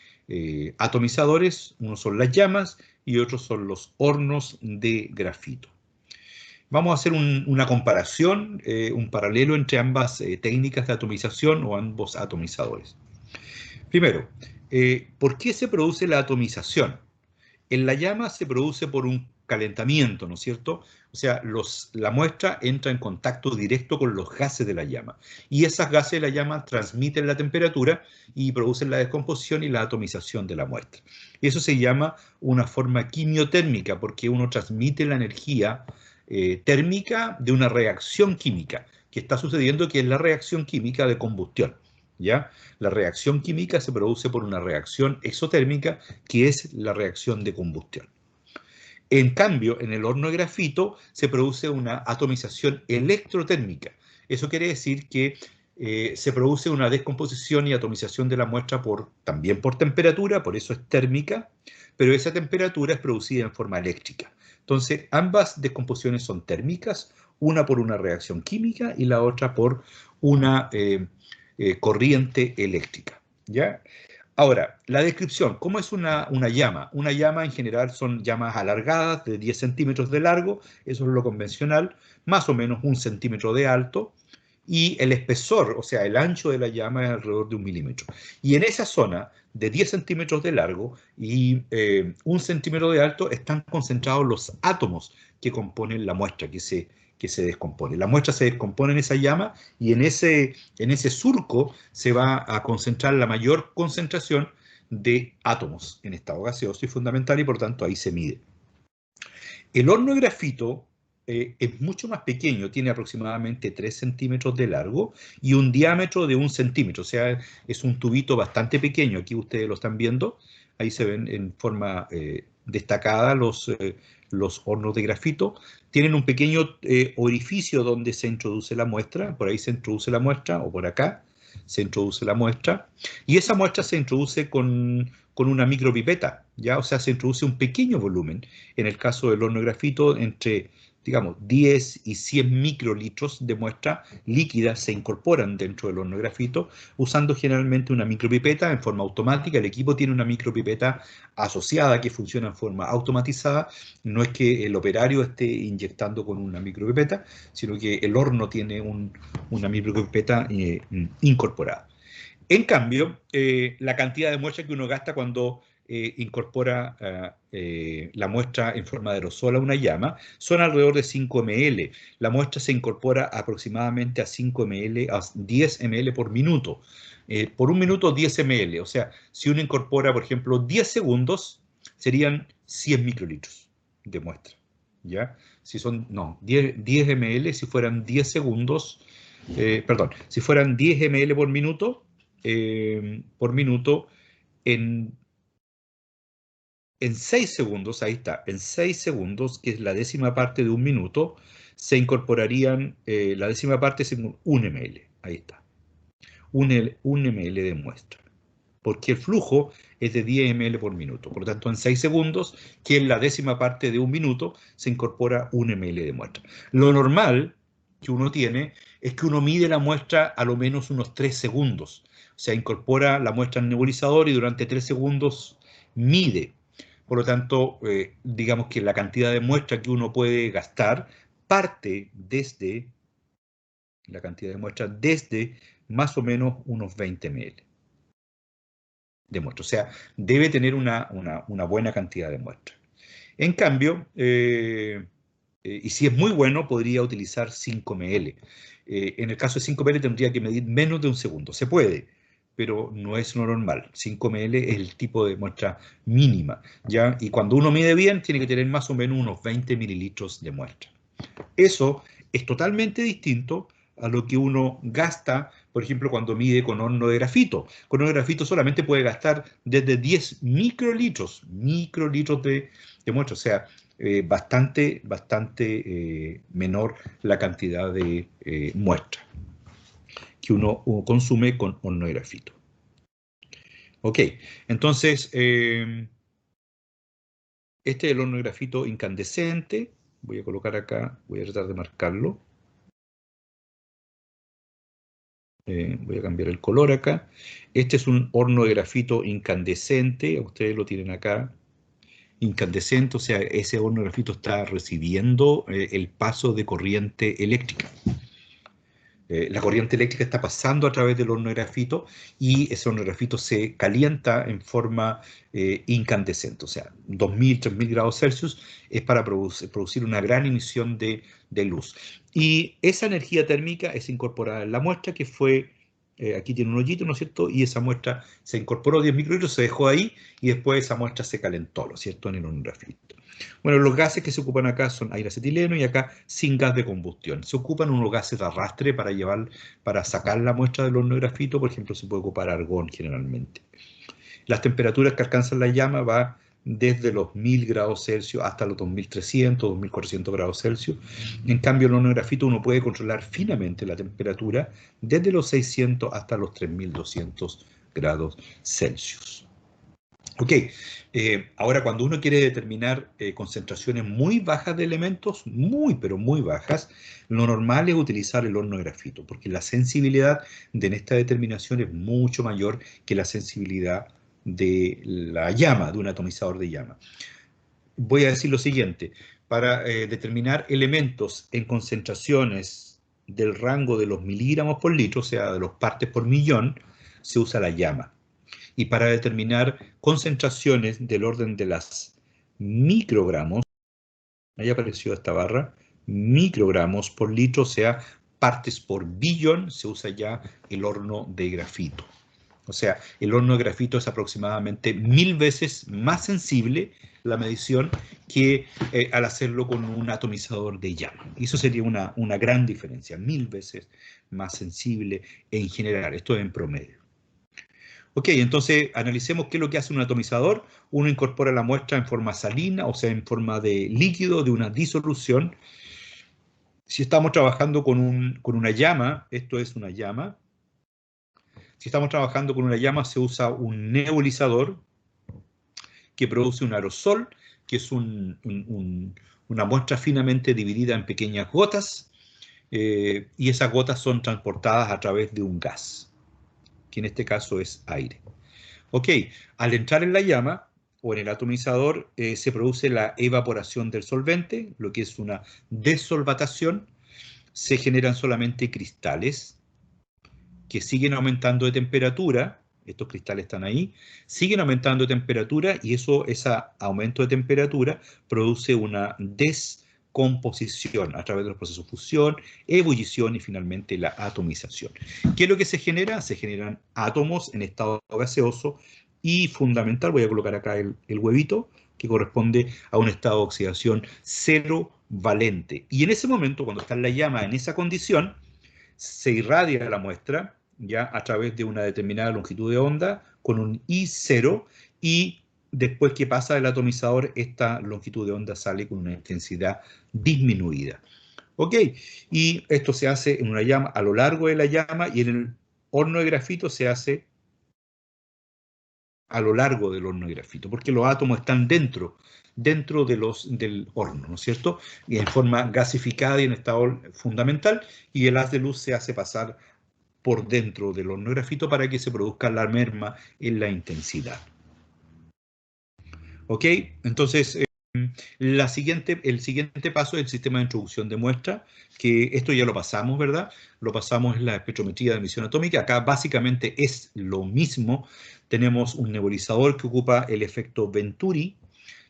atomizadores. Uno son las llamas y otros son los hornos de grafito. Vamos a hacer una comparación, un paralelo entre ambas técnicas de atomización o ambos atomizadores. Primero, ¿por qué se produce la atomización? En la llama se produce por un calentamiento, ¿no es cierto? O sea, la muestra entra en contacto directo con los gases de la llama. Y esas gases de la llama transmiten la temperatura y producen la descomposición y la atomización de la muestra. Eso se llama una forma quimiotérmica, porque uno transmite la energía térmica de una reacción química que está sucediendo, que es la reacción química de combustión. ¿Ya? La reacción química se produce por una reacción exotérmica, que es la reacción de combustión. En cambio, en el horno de grafito se produce una atomización electrotérmica. Eso quiere decir que se produce una descomposición y atomización de la muestra también por temperatura, por eso es térmica, pero esa temperatura es producida en forma eléctrica. Entonces, ambas descomposiciones son térmicas, una por una reacción química y la otra por una corriente eléctrica, ¿ya? Ahora, la descripción, ¿cómo es una llama? Una llama en general son llamas alargadas de 10 centímetros de largo, eso es lo convencional, más o menos 1 centímetro de alto, y el espesor, o sea, el ancho de la llama es alrededor de 1 milímetro. Y en esa zona de 10 centímetros de largo y 1 centímetro de alto están concentrados los átomos que componen la muestra, que se descompone. La muestra se descompone en esa llama y en ese surco se va a concentrar la mayor concentración de átomos en estado gaseoso y fundamental y por tanto ahí se mide. El horno de grafito es mucho más pequeño, tiene aproximadamente 3 centímetros de largo y un diámetro de 1 centímetro, o sea, es un tubito bastante pequeño, aquí ustedes lo están viendo, ahí se ven en forma destacada los hornos de grafito, tienen un pequeño orificio donde se introduce la muestra, por ahí se introduce la muestra o por acá, se introduce la muestra, y esa muestra se introduce con una micropipeta, ¿ya? O sea, se introduce un pequeño volumen. En el caso del horno de grafito, entre, digamos, 10 y 100 microlitros de muestra líquida se incorporan dentro del horno de grafito, usando generalmente una micropipeta en forma automática. El equipo tiene una micropipeta asociada que funciona en forma automatizada. No es que el operario esté inyectando con una micropipeta, sino que el horno tiene una micropipeta incorporada. En cambio, la cantidad de muestra que uno gasta cuando incorpora la muestra en forma de aerosol a una llama son alrededor de 5 ml. La muestra se incorpora aproximadamente a 5 ml, a 10 ml por minuto. Por un minuto, 10 ml. O sea, si uno incorpora, por ejemplo, 10 segundos, serían 100 microlitros de muestra. ¿Ya? Si son, no, 10 ml, si fueran 10 segundos, perdón, si fueran 10 ml por minuto en 6 segundos, ahí está, en 6 segundos, que es la décima parte de un minuto, se incorporarían, la décima parte es un ml, ahí está, un ml de muestra, porque el flujo es de 10 ml por minuto. Por lo tanto, en 6 segundos, que es la décima parte de un minuto, se incorpora un ml de muestra. Lo normal que uno tiene es que uno mide la muestra a lo menos unos 3 segundos. O sea, incorpora la muestra al nebulizador y durante 3 segundos mide. Por lo tanto, digamos que la cantidad de muestra que uno puede gastar parte desde la cantidad de muestra desde más o menos unos 20 ml de muestra. O sea, debe tener una buena cantidad de muestra. En cambio, y si es muy bueno, podría utilizar 5 ml. En el caso de 5 ml tendría que medir menos de un segundo. Se puede, pero no es lo normal. 5 ml es el tipo de muestra mínima, ¿ya? Y cuando uno mide bien, tiene que tener más o menos unos 20 mililitros de muestra. Eso es totalmente distinto a lo que uno gasta, por ejemplo, cuando mide con horno de grafito. Con horno de grafito solamente puede gastar desde 10 microlitros de muestra, o sea, bastante menor la cantidad de muestra que uno consume con horno de grafito. Ok, entonces, este es el horno de grafito incandescente. Voy a colocar acá, voy a tratar de marcarlo. Voy a cambiar el color acá. Este es un horno de grafito incandescente, ustedes lo tienen acá, incandescente, o sea, ese horno de grafito está recibiendo el paso de corriente eléctrica. La corriente eléctrica está pasando a través del horno de grafito y ese horno de grafito se calienta en forma incandescente, o sea, 2000, 3000 grados Celsius es para producir una gran emisión de luz. Y esa energía térmica es incorporada en la muestra que fue, aquí tiene un hoyito, ¿no es cierto? Y esa muestra se incorporó 10 microlitros, se dejó ahí y después esa muestra se calentó, ¿no es cierto? En el horno de grafito. Bueno, los gases que se ocupan acá son aire acetileno y acá sin gas de combustión. Se ocupan unos gases de arrastre para sacar la muestra del horno de grafito, por ejemplo, se puede ocupar argón generalmente. Las temperaturas que alcanzan la llama va desde los 1000 grados Celsius hasta los 2300, 2400 grados Celsius. En cambio, el horno de grafito uno puede controlar finamente la temperatura desde los 600 hasta los 3200 grados Celsius. Ok, ahora cuando uno quiere determinar concentraciones muy bajas de elementos, pero muy bajas, lo normal es utilizar el horno de grafito, porque la sensibilidad de esta determinación es mucho mayor que la sensibilidad de la llama, de un atomizador de llama. Voy a decir lo siguiente, para determinar elementos en concentraciones del rango de los miligramos por litro, o sea, de los partes por millón, se usa la llama. Y para determinar concentraciones del orden de las microgramos, ahí apareció esta barra, microgramos por litro, o sea, partes por billón, se usa ya el horno de grafito. O sea, el horno de grafito es aproximadamente 1000 veces más sensible la medición que al hacerlo con un atomizador de llama. Y eso sería una gran diferencia, 1000 veces más sensible en general. Esto es en promedio. Ok, entonces analicemos qué es lo que hace un atomizador. Uno incorpora la muestra en forma salina, o sea, en forma de líquido, de una disolución. Si estamos trabajando con una llama, esto es una llama, Si estamos trabajando con una llama, se usa un nebulizador que produce un aerosol, que es una muestra finamente dividida en pequeñas gotas, y esas gotas son transportadas a través de un gas, que en este caso es aire. Ok, al entrar en la llama o en el atomizador, se produce la evaporación del solvente, lo que es una desolvatación. Se generan solamente cristales que siguen aumentando de temperatura. Estos cristales están ahí, siguen aumentando de temperatura y ese aumento de temperatura produce una descomposición a través de los procesos de fusión, ebullición y finalmente la atomización. ¿Qué es lo que se genera? Se generan átomos en estado gaseoso y fundamental, voy a colocar acá el huevito, que corresponde a un estado de oxidación cero valente. Y en ese momento, cuando está en la llama en esa condición, se irradia la muestra ya a través de una determinada longitud de onda con un I0 y después que pasa el atomizador, esta longitud de onda sale con una intensidad disminuida. ¿Ok? Y esto se hace en una llama, a lo largo de la llama, y en el horno de grafito se hace a lo largo del horno de grafito, porque los átomos están dentro del horno, ¿no es cierto? Y en forma gasificada y en estado fundamental, y el haz de luz se hace pasar por dentro del horno de grafito para que se produzca la merma en la intensidad. ¿Ok? Entonces, el siguiente paso es el sistema de introducción de muestra, que esto ya lo pasamos, ¿verdad? Lo pasamos en la espectrometría de emisión atómica. Acá básicamente es lo mismo. Tenemos un nebulizador que ocupa el efecto Venturi,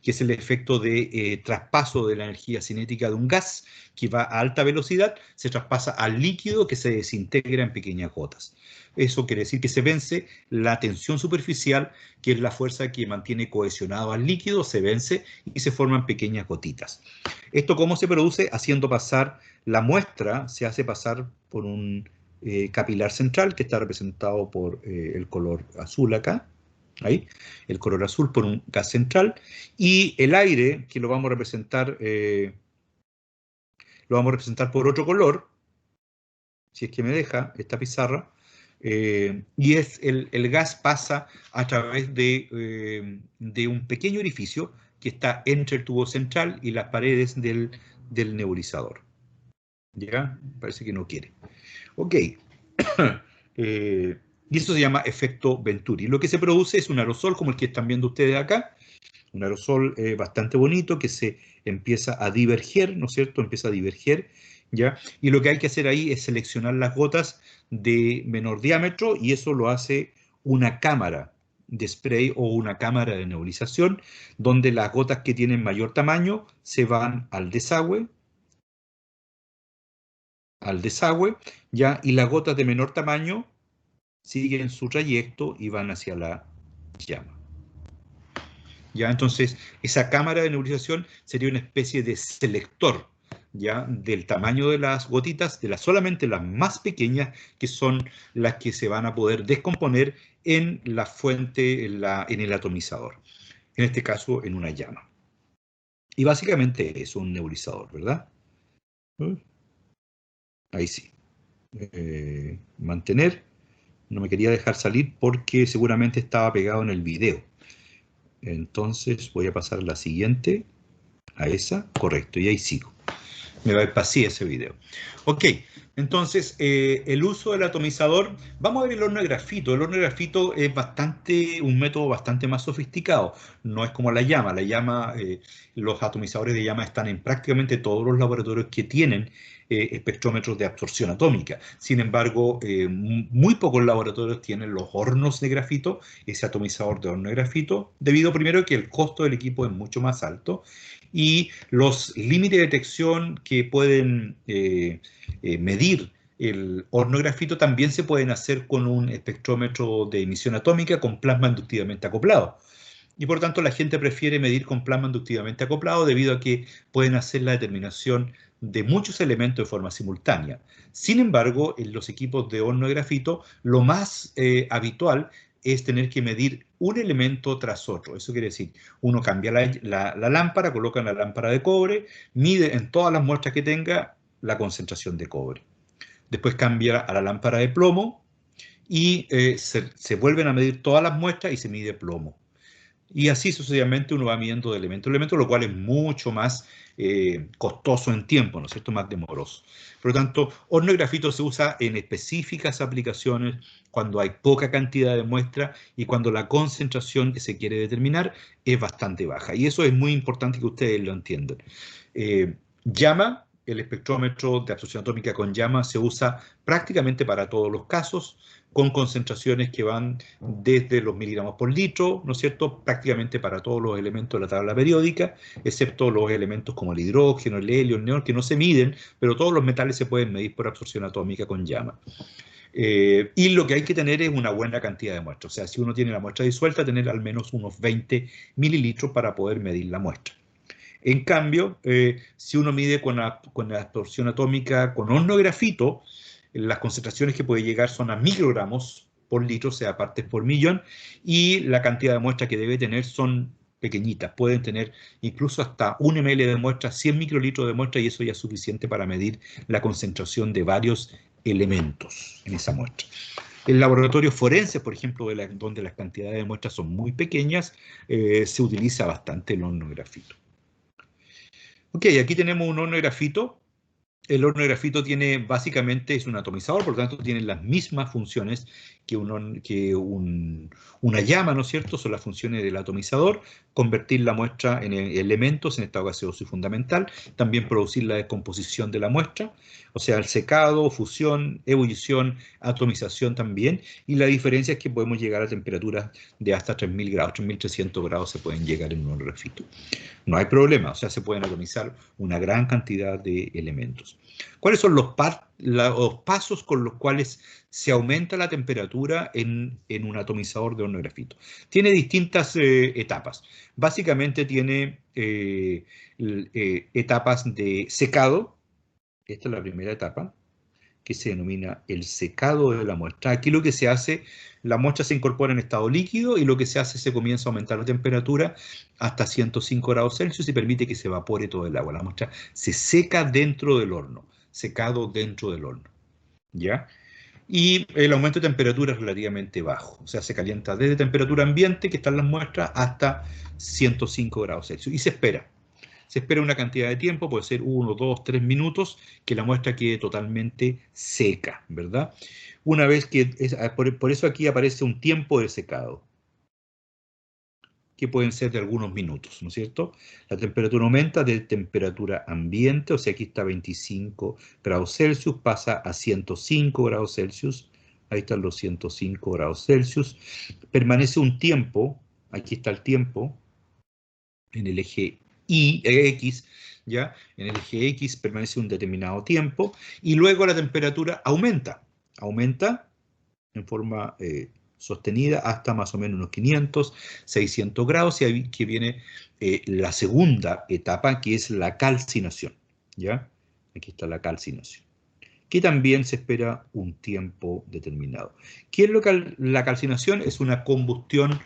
que es el efecto de traspaso de la energía cinética de un gas que va a alta velocidad, se traspasa al líquido que se desintegra en pequeñas gotas. Eso quiere decir que se vence la tensión superficial, que es la fuerza que mantiene cohesionado al líquido, se vence y se forman pequeñas gotitas. ¿Esto cómo se produce? Haciendo pasar la muestra, se hace pasar por un capilar central que está representado por el color azul acá, ahí, el color azul por un gas central, y el aire, que lo vamos a representar por otro color, si es que me deja esta pizarra, y el gas pasa a través de un pequeño orificio que está entre el tubo central y las paredes del nebulizador. ¿Ya? Parece que no quiere. Ok. Y eso se llama efecto Venturi. Lo que se produce es un aerosol como el que están viendo ustedes acá, un aerosol bastante bonito que se empieza a diverger, ¿no es cierto? Empieza a diverger, ¿ya? Y lo que hay que hacer ahí es seleccionar las gotas de menor diámetro y eso lo hace una cámara de spray o una cámara de nebulización, donde las gotas que tienen mayor tamaño se van al desagüe, ¿ya? Y las gotas de menor tamaño siguen su trayecto y van hacia la llama. ¿Ya? Entonces, esa cámara de nebulización sería una especie de selector, ¿ya? Del tamaño de las gotitas, solamente las más pequeñas, que son las que se van a poder descomponer en la fuente, en el atomizador. En este caso, en una llama. Y básicamente es un nebulizador, ¿verdad? Ahí sí. Mantener. No me quería dejar salir porque seguramente estaba pegado en el video. Entonces voy a pasar a la siguiente, a esa, correcto, y ahí sigo. Me va a ir para así ese video. Ok, entonces el uso del atomizador, vamos a ver el horno de grafito. El horno de grafito es un método bastante más sofisticado. No es como la llama, los atomizadores de llama están en prácticamente todos los laboratorios que tienen espectrómetros de absorción atómica. Sin embargo, muy pocos laboratorios tienen los hornos de grafito, ese atomizador de horno de grafito, debido primero a que el costo del equipo es mucho más alto y los límites de detección que pueden medir el horno de grafito también se pueden hacer con un espectrómetro de emisión atómica con plasma inductivamente acoplado. Y por tanto la gente prefiere medir con plasma inductivamente acoplado debido a que pueden hacer la determinación de muchos elementos de forma simultánea. Sin embargo, en los equipos de horno de grafito, lo más habitual es tener que medir un elemento tras otro. Eso quiere decir, uno cambia la lámpara, coloca la lámpara de cobre, mide en todas las muestras que tenga la concentración de cobre. Después cambia a la lámpara de plomo y se vuelven a medir todas las muestras y se mide plomo. Y así sucesivamente uno va midiendo de elemento a elemento, lo cual es mucho más costoso en tiempo, ¿no es cierto?, más demoroso. Por lo tanto, horno de grafito se usa en específicas aplicaciones cuando hay poca cantidad de muestra y cuando la concentración que se quiere determinar es bastante baja. Y eso es muy importante que ustedes lo entiendan. Llama, el espectrómetro de absorción atómica con llama se usa prácticamente para todos los casos, con concentraciones que van desde los miligramos por litro, ¿no es cierto?, prácticamente para todos los elementos de la tabla periódica, excepto los elementos como el hidrógeno, el helio, el neón, que no se miden, pero todos los metales se pueden medir por absorción atómica con llama. Y lo que hay que tener es una buena cantidad de muestras. O sea, si uno tiene la muestra disuelta, tener al menos unos 20 mililitros para poder medir la muestra. En cambio, si uno mide con la absorción atómica con horno de grafito, las concentraciones que puede llegar son a microgramos por litro, o sea, partes por millón, y la cantidad de muestras que debe tener son pequeñitas. Pueden tener incluso hasta 1 ml de muestra, 100 microlitros de muestra, y eso ya es suficiente para medir la concentración de varios elementos en esa muestra. En laboratorios forenses, por ejemplo, donde las cantidades de muestras son muy pequeñas, se utiliza bastante el horno de grafito. Ok, aquí tenemos un horno de grafito. El horno de grafito tiene, básicamente, es un atomizador, por lo tanto tiene las mismas funciones que una llama, ¿no es cierto? Son las funciones del atomizador: convertir la muestra en elementos en estado gaseoso y fundamental, también producir la descomposición de la muestra, o sea, el secado, fusión, ebullición, atomización también, y la diferencia es que podemos llegar a temperaturas de hasta 3000 grados, 3300 grados se pueden llegar en un horno de grafito. No hay problema, o sea, se pueden atomizar una gran cantidad de elementos. ¿Cuáles son los pasos con los cuales se aumenta la temperatura en un atomizador de horno de grafito? Tiene distintas etapas. Básicamente tiene etapas de secado. Esta es la primera etapa, que se denomina el secado de la muestra. Aquí lo que se hace, la muestra se incorpora en estado líquido y lo que se hace, se comienza a aumentar la temperatura hasta 105 grados Celsius y permite que se evapore todo el agua. La muestra se seca dentro del horno, secado dentro del horno, ¿ya? Y el aumento de temperatura es relativamente bajo, o sea, se calienta desde temperatura ambiente, que están las muestras, hasta 105 grados Celsius y se espera. Se espera una cantidad de tiempo, puede ser 1, 2, 3 minutos, que la muestra quede totalmente seca, ¿verdad? Una vez que, por eso aquí aparece un tiempo de secado, que pueden ser de algunos minutos, ¿no es cierto? La temperatura aumenta de temperatura ambiente, o sea, aquí está 25 grados Celsius, pasa a 105 grados Celsius, ahí están los 105 grados Celsius, permanece un tiempo, aquí está el tiempo, en el eje X, ¿ya? En el eje X permanece un determinado tiempo y luego la temperatura aumenta en forma sostenida hasta más o menos unos 500, 600 grados, y ahí que viene la segunda etapa, que es la calcinación, ¿ya? Aquí está la calcinación, que también se espera un tiempo determinado. ¿Qué es lo que la calcinación? Es una combustión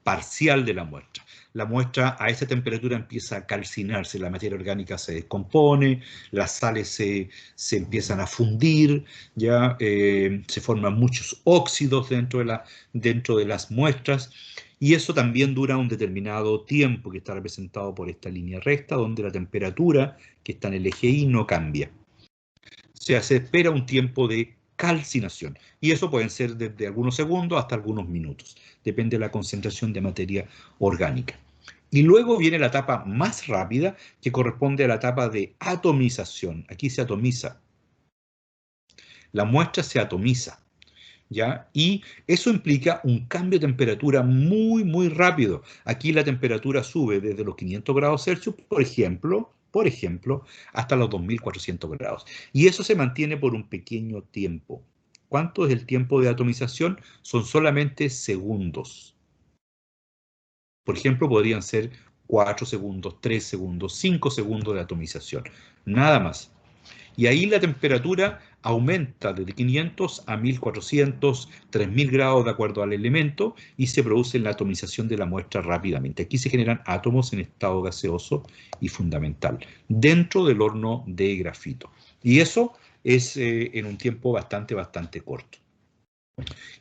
parcial de la muestra. La muestra a esa temperatura empieza a calcinarse, la materia orgánica se descompone, las sales se empiezan a fundir, ya se forman muchos óxidos dentro de las muestras, y eso también dura un determinado tiempo, que está representado por esta línea recta, donde la temperatura que está en el eje Y no cambia. O sea, se espera un tiempo de calcinación, y eso pueden ser desde algunos segundos hasta algunos minutos, depende de la concentración de materia orgánica. Y luego viene la etapa más rápida, que corresponde a la etapa de atomización. Aquí se atomiza, la muestra se atomiza, ¿ya? Y eso implica un cambio de temperatura muy, muy rápido. Aquí la temperatura sube desde los 500 grados Celsius, por ejemplo, hasta los 2400 grados. Y eso se mantiene por un pequeño tiempo. ¿Cuánto es el tiempo de atomización? Son solamente segundos. Por ejemplo, podrían ser 4 segundos, 3 segundos, 5 segundos de atomización. Nada más. Y ahí la temperatura aumenta desde 500 a 1400, 3000 grados de acuerdo al elemento, y se produce la atomización de la muestra rápidamente. Aquí se generan átomos en estado gaseoso y fundamental dentro del horno de grafito. Y eso es en un tiempo bastante corto.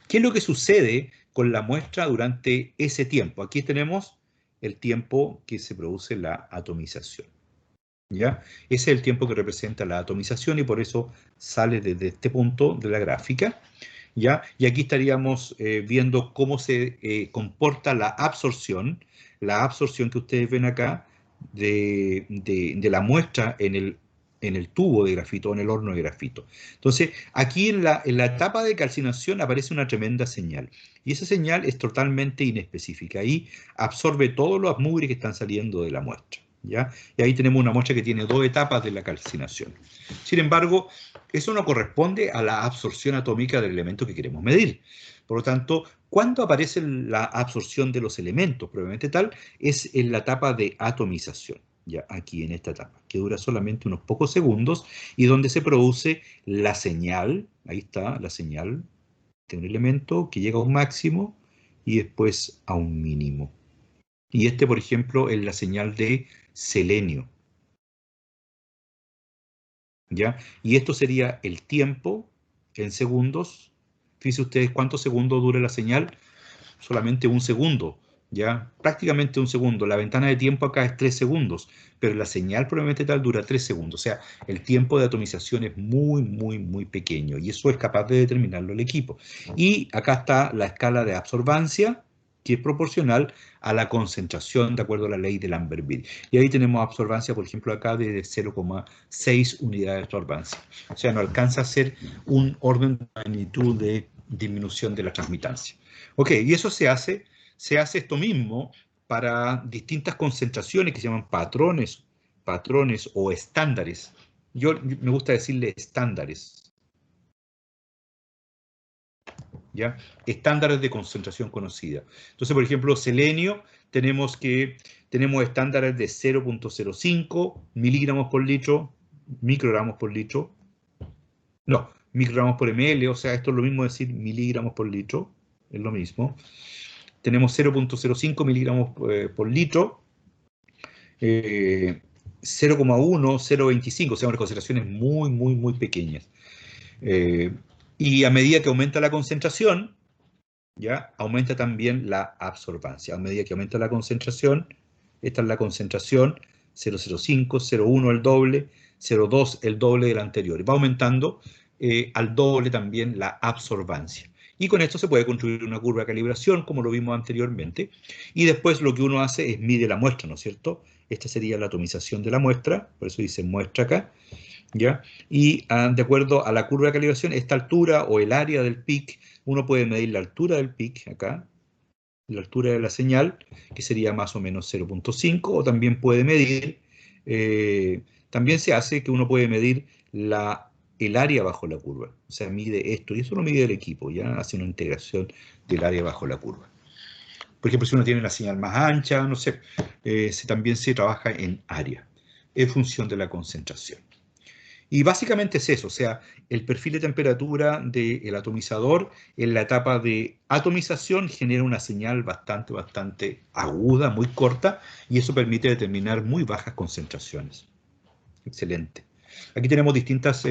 ¿Qué es lo que sucede con la muestra durante ese tiempo? Aquí tenemos el tiempo que se produce la atomización, ¿ya? Ese es el tiempo que representa la atomización y por eso sale desde este punto de la gráfica, ¿ya? Y aquí estaríamos viendo cómo se comporta la absorción que ustedes ven acá de la muestra en el tubo de grafito, en el horno de grafito. Entonces, aquí en la etapa de calcinación aparece una tremenda señal. Y esa señal es totalmente inespecífica. Ahí absorbe todos los mugres que están saliendo de la muestra, ¿ya? Y ahí tenemos una muestra que tiene dos etapas de la calcinación. Sin embargo, eso no corresponde a la absorción atómica del elemento que queremos medir. Por lo tanto, cuando aparece la absorción de los elementos, probablemente tal, es en la etapa de atomización, ya aquí en esta etapa, que dura solamente unos pocos segundos y donde se produce la señal, ahí está la señal de un elemento que llega a un máximo y después a un mínimo. Y este, por ejemplo, es la señal de selenio, ¿ya? Y esto sería el tiempo en segundos. Fíjense ustedes cuántos segundos dura la señal. Solamente un segundo, ¿ya? Prácticamente un segundo. La ventana de tiempo acá es 3 segundos, pero la señal probablemente tal dura 3 segundos. O sea, el tiempo de atomización es muy, muy, muy pequeño y eso es capaz de determinarlo el equipo. Y acá está la escala de absorbancia, que es proporcional a la concentración de acuerdo a la ley de Lambert-Beer. Y ahí tenemos absorbancia, por ejemplo, acá de 0,6 unidades de absorbancia. O sea, no alcanza a ser un orden de magnitud de disminución de la transmitancia. Ok, y eso se hace esto mismo para distintas concentraciones que se llaman patrones o estándares. Me gusta decirle estándares, ¿ya? Estándares de concentración conocida. Entonces, por ejemplo, selenio, tenemos estándares de 0,05 miligramos por litro, microgramos por litro, no, microgramos por ml, o sea, esto es lo mismo decir miligramos por litro, es lo mismo. Tenemos 0,05 miligramos por litro, 0,1, 0,25, o sea, unas concentraciones muy, muy, muy pequeñas. Eh, y a medida que aumenta la concentración, ¿ya? Aumenta también la absorbancia. A medida que aumenta la concentración, esta es la concentración, 0,05, 0,1 el doble, 0,2 el doble del anterior. Va aumentando al doble también la absorbancia. Y con esto se puede construir una curva de calibración, como lo vimos anteriormente. Y después lo que uno hace es mide la muestra, ¿no es cierto? Esta sería la atomización de la muestra, por eso dice muestra acá, ¿ya? Y de acuerdo a la curva de calibración, esta altura o el área del pic, uno puede medir la altura del pic acá, la altura de la señal, que sería más o menos 0,5, o también puede medir, también se hace que uno puede medir el área bajo la curva, o sea, mide esto, y eso lo mide el equipo, ya hace una integración del área bajo la curva. Por ejemplo, si uno tiene la señal más ancha, no sé, también se trabaja en área, en función de la concentración. Y básicamente es eso, o sea, el perfil de temperatura del atomizador en la etapa de atomización genera una señal bastante, bastante aguda, muy corta, y eso permite determinar muy bajas concentraciones. Excelente. Aquí tenemos distintas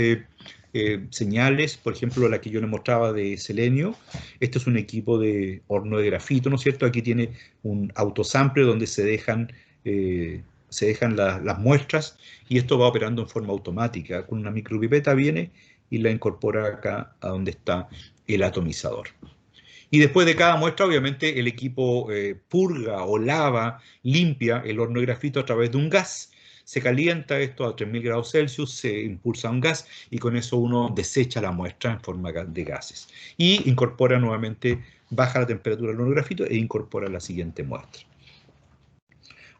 señales, por ejemplo, la que yo les mostraba de selenio. Este es un equipo de horno de grafito, ¿no es cierto? Aquí tiene un autosample donde se dejan las muestras y esto va operando en forma automática. Con una micropipeta viene y la incorpora acá a donde está el atomizador. Y después de cada muestra, obviamente, el equipo purga o lava, limpia el horno de grafito a través de un gas. Se calienta esto a 3000 grados Celsius, se impulsa un gas y con eso uno desecha la muestra en forma de gases. Y incorpora nuevamente, baja la temperatura del horno de grafito e incorpora la siguiente muestra.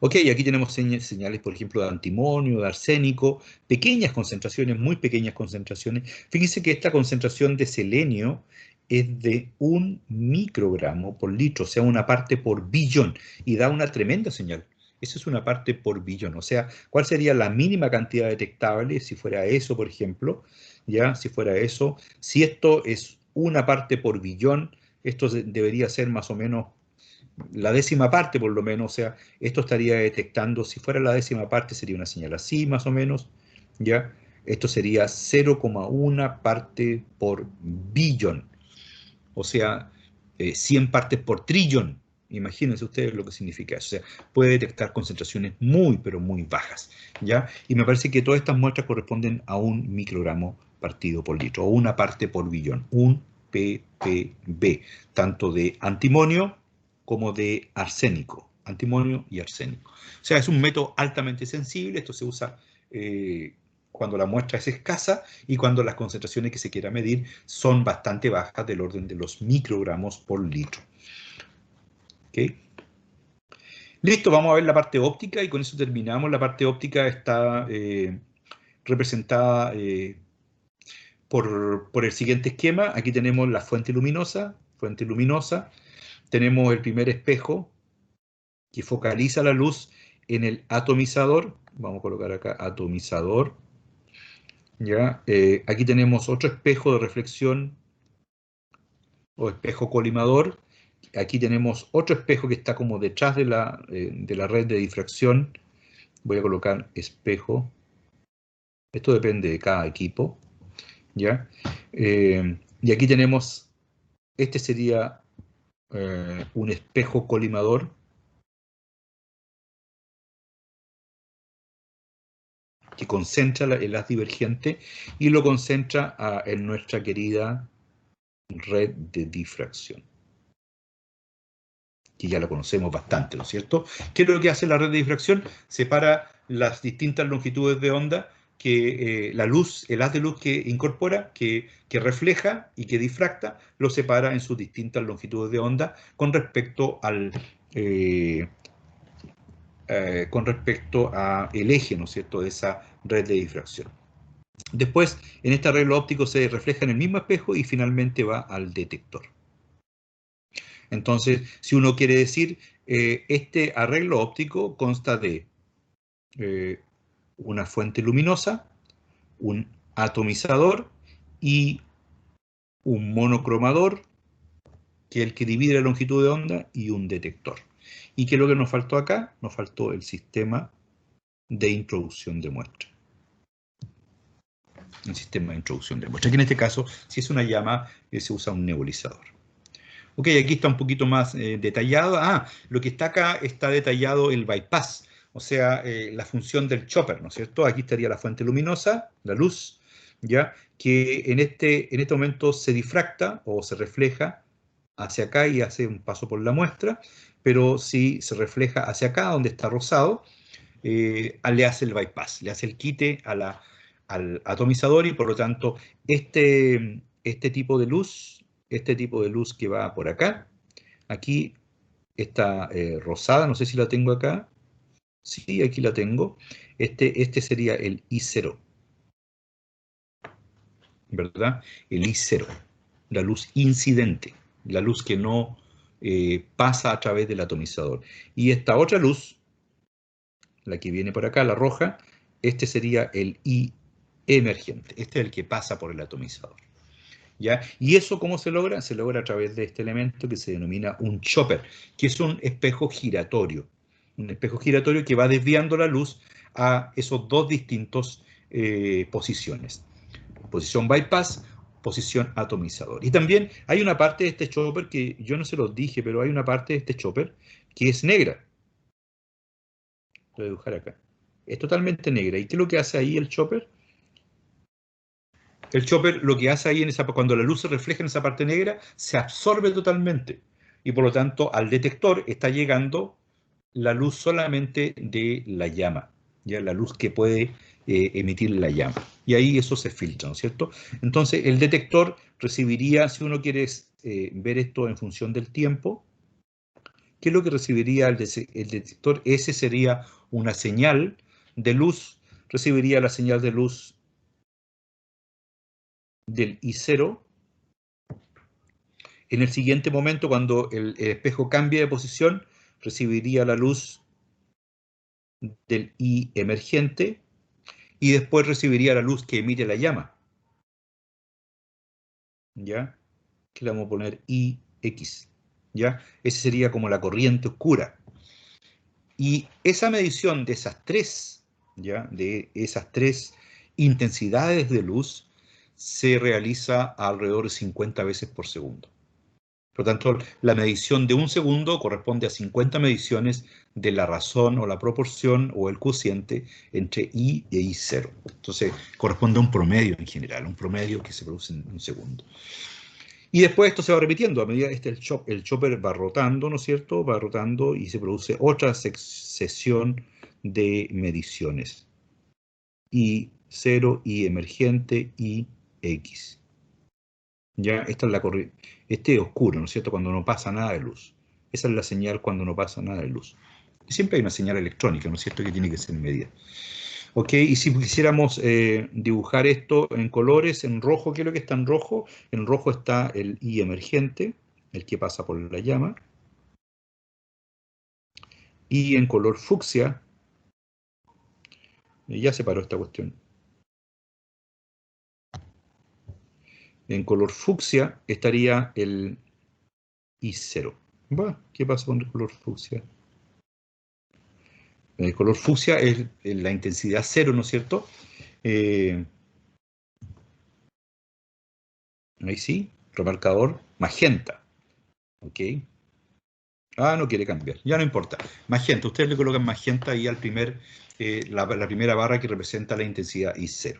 Ok, aquí tenemos señales, por ejemplo, de antimonio, de arsénico, pequeñas concentraciones, muy pequeñas concentraciones. Fíjense que esta concentración de selenio es de 1 microgramo por litro, o sea, una parte por billón, y da una tremenda señal. Eso es una parte por billón, o sea, ¿cuál sería la mínima cantidad detectable si fuera eso, por ejemplo? Ya, si fuera eso, si esto es una parte por billón, esto debería ser más o menos la décima parte por lo menos, o sea, esto estaría detectando, si fuera la décima parte sería una señal así más o menos, ¿ya? Esto sería 0,1 parte por billón, o sea, 100 partes por trillón. Imagínense ustedes lo que significa eso. O sea, puede detectar concentraciones muy, pero muy bajas, ¿ya? Y me parece que todas estas muestras corresponden a un microgramo partido por litro, o una parte por billón, un ppb, tanto de antimonio como de arsénico, antimonio y arsénico. O sea, es un método altamente sensible, esto se usa cuando la muestra es escasa y cuando las concentraciones que se quiera medir son bastante bajas, del orden de los microgramos por litro. ¿Okay? Listo, vamos a ver la parte óptica y con eso terminamos. La parte óptica está representada por el siguiente esquema. Aquí tenemos la fuente luminosa, tenemos el primer espejo que focaliza la luz en el atomizador. Vamos a colocar acá atomizador. ¿Ya? Aquí tenemos otro espejo de reflexión o espejo colimador. Aquí tenemos otro espejo que está como detrás de la red de difracción. Voy a colocar espejo. Esto depende de cada equipo, ¿ya? Y aquí tenemos, este sería un espejo colimador que concentra el haz divergente y lo concentra en nuestra querida red de difracción, que ya la conocemos bastante, ¿no es cierto? ¿Qué es lo que hace la red de difracción? Separa las distintas longitudes de onda que la luz, el haz de luz que incorpora, que refleja y que difracta, lo separa en sus distintas longitudes de onda con respecto al el eje, ¿no es cierto?, de esa red de difracción. Después, en este arreglo óptico se refleja en el mismo espejo y finalmente va al detector. Entonces, si uno quiere decir, este arreglo óptico consta de una fuente luminosa, un atomizador y un monocromador, que es el que divide la longitud de onda, y un detector. ¿Y qué es lo que nos faltó acá? Nos faltó el sistema de introducción de muestra. Un sistema de introducción de muestra, que en este caso, si es una llama, se usa un nebulizador. Ok, aquí está un poquito más detallado. Lo que está acá está detallado el bypass, o sea, la función del chopper, ¿no es cierto? Aquí estaría la fuente luminosa, la luz, ¿ya? Que en este momento se difracta o se refleja hacia acá y hace un paso por la muestra, pero si se refleja hacia acá, donde está rosado, le hace el bypass, le hace el quite al atomizador y por lo tanto este tipo de luz que va por acá, aquí está rosada, no sé si la tengo acá, sí, aquí la tengo, este sería el I0, ¿verdad? El I0, la luz incidente, la luz que no pasa a través del atomizador. Y esta otra luz, la que viene por acá, la roja, este sería el I emergente. Este es el que pasa por el atomizador, ¿ya? ¿Y eso cómo se logra? Se logra a través de este elemento que se denomina un chopper, que es un espejo giratorio. Un espejo giratorio que va desviando la luz a esos dos distintos posiciones. Posición bypass, posición atomizador. Y también hay una parte de este chopper que yo no se los dije, pero hay una parte de este chopper que es negra. Voy a dibujar acá. Es totalmente negra. ¿Y qué es lo que hace ahí el chopper? El chopper lo que hace ahí cuando la luz se refleja en esa parte negra, se absorbe totalmente. Y por lo tanto, al detector está llegando la luz solamente de la llama, ya la luz que puede emitir la llama. Y ahí eso se filtra, ¿no es cierto? Entonces, el detector recibiría, si uno quiere ver esto en función del tiempo, ¿qué es lo que recibiría el detector? Ese sería una señal de luz, recibiría la señal de luz del I0. En el siguiente momento, cuando el espejo cambie de posición, recibiría la luz del I emergente y después recibiría la luz que emite la llama, ¿ya? Que le vamos a poner IX, ¿ya? Ese sería como la corriente oscura. Y esa medición de esas tres, ¿ya? De esas tres intensidades de luz se realiza alrededor de 50 veces por segundo. Por lo tanto, la medición de un segundo corresponde a 50 mediciones de la razón o la proporción o el cociente entre I e I0. Entonces, corresponde a un promedio en general, un promedio que se produce en un segundo. Y después esto se va repitiendo, a medida que el chopper va rotando, ¿no es cierto? Va rotando y se produce otra sesión de mediciones. I0, I emergente, I X. Ya, esta es la corriente. Este es oscuro, ¿no es cierto? Cuando no pasa nada de luz. Esa es la señal cuando no pasa nada de luz. Siempre hay una señal electrónica, ¿no es cierto? Que tiene que ser medida. Ok, y si quisiéramos dibujar esto en colores, en rojo, ¿qué es lo que está en rojo? En rojo está el I emergente, el que pasa por la llama. Y en color fucsia, ya separó esta cuestión. En color fucsia estaría el I0. ¿Qué pasa con el color fucsia? El color fucsia es la intensidad cero, ¿no es cierto? Eh, Ahí sí, remarcador magenta. ¿Ok? Ah, no quiere cambiar. Ya no importa. Magenta, ustedes le colocan magenta ahí al la primera barra que representa la intensidad I0.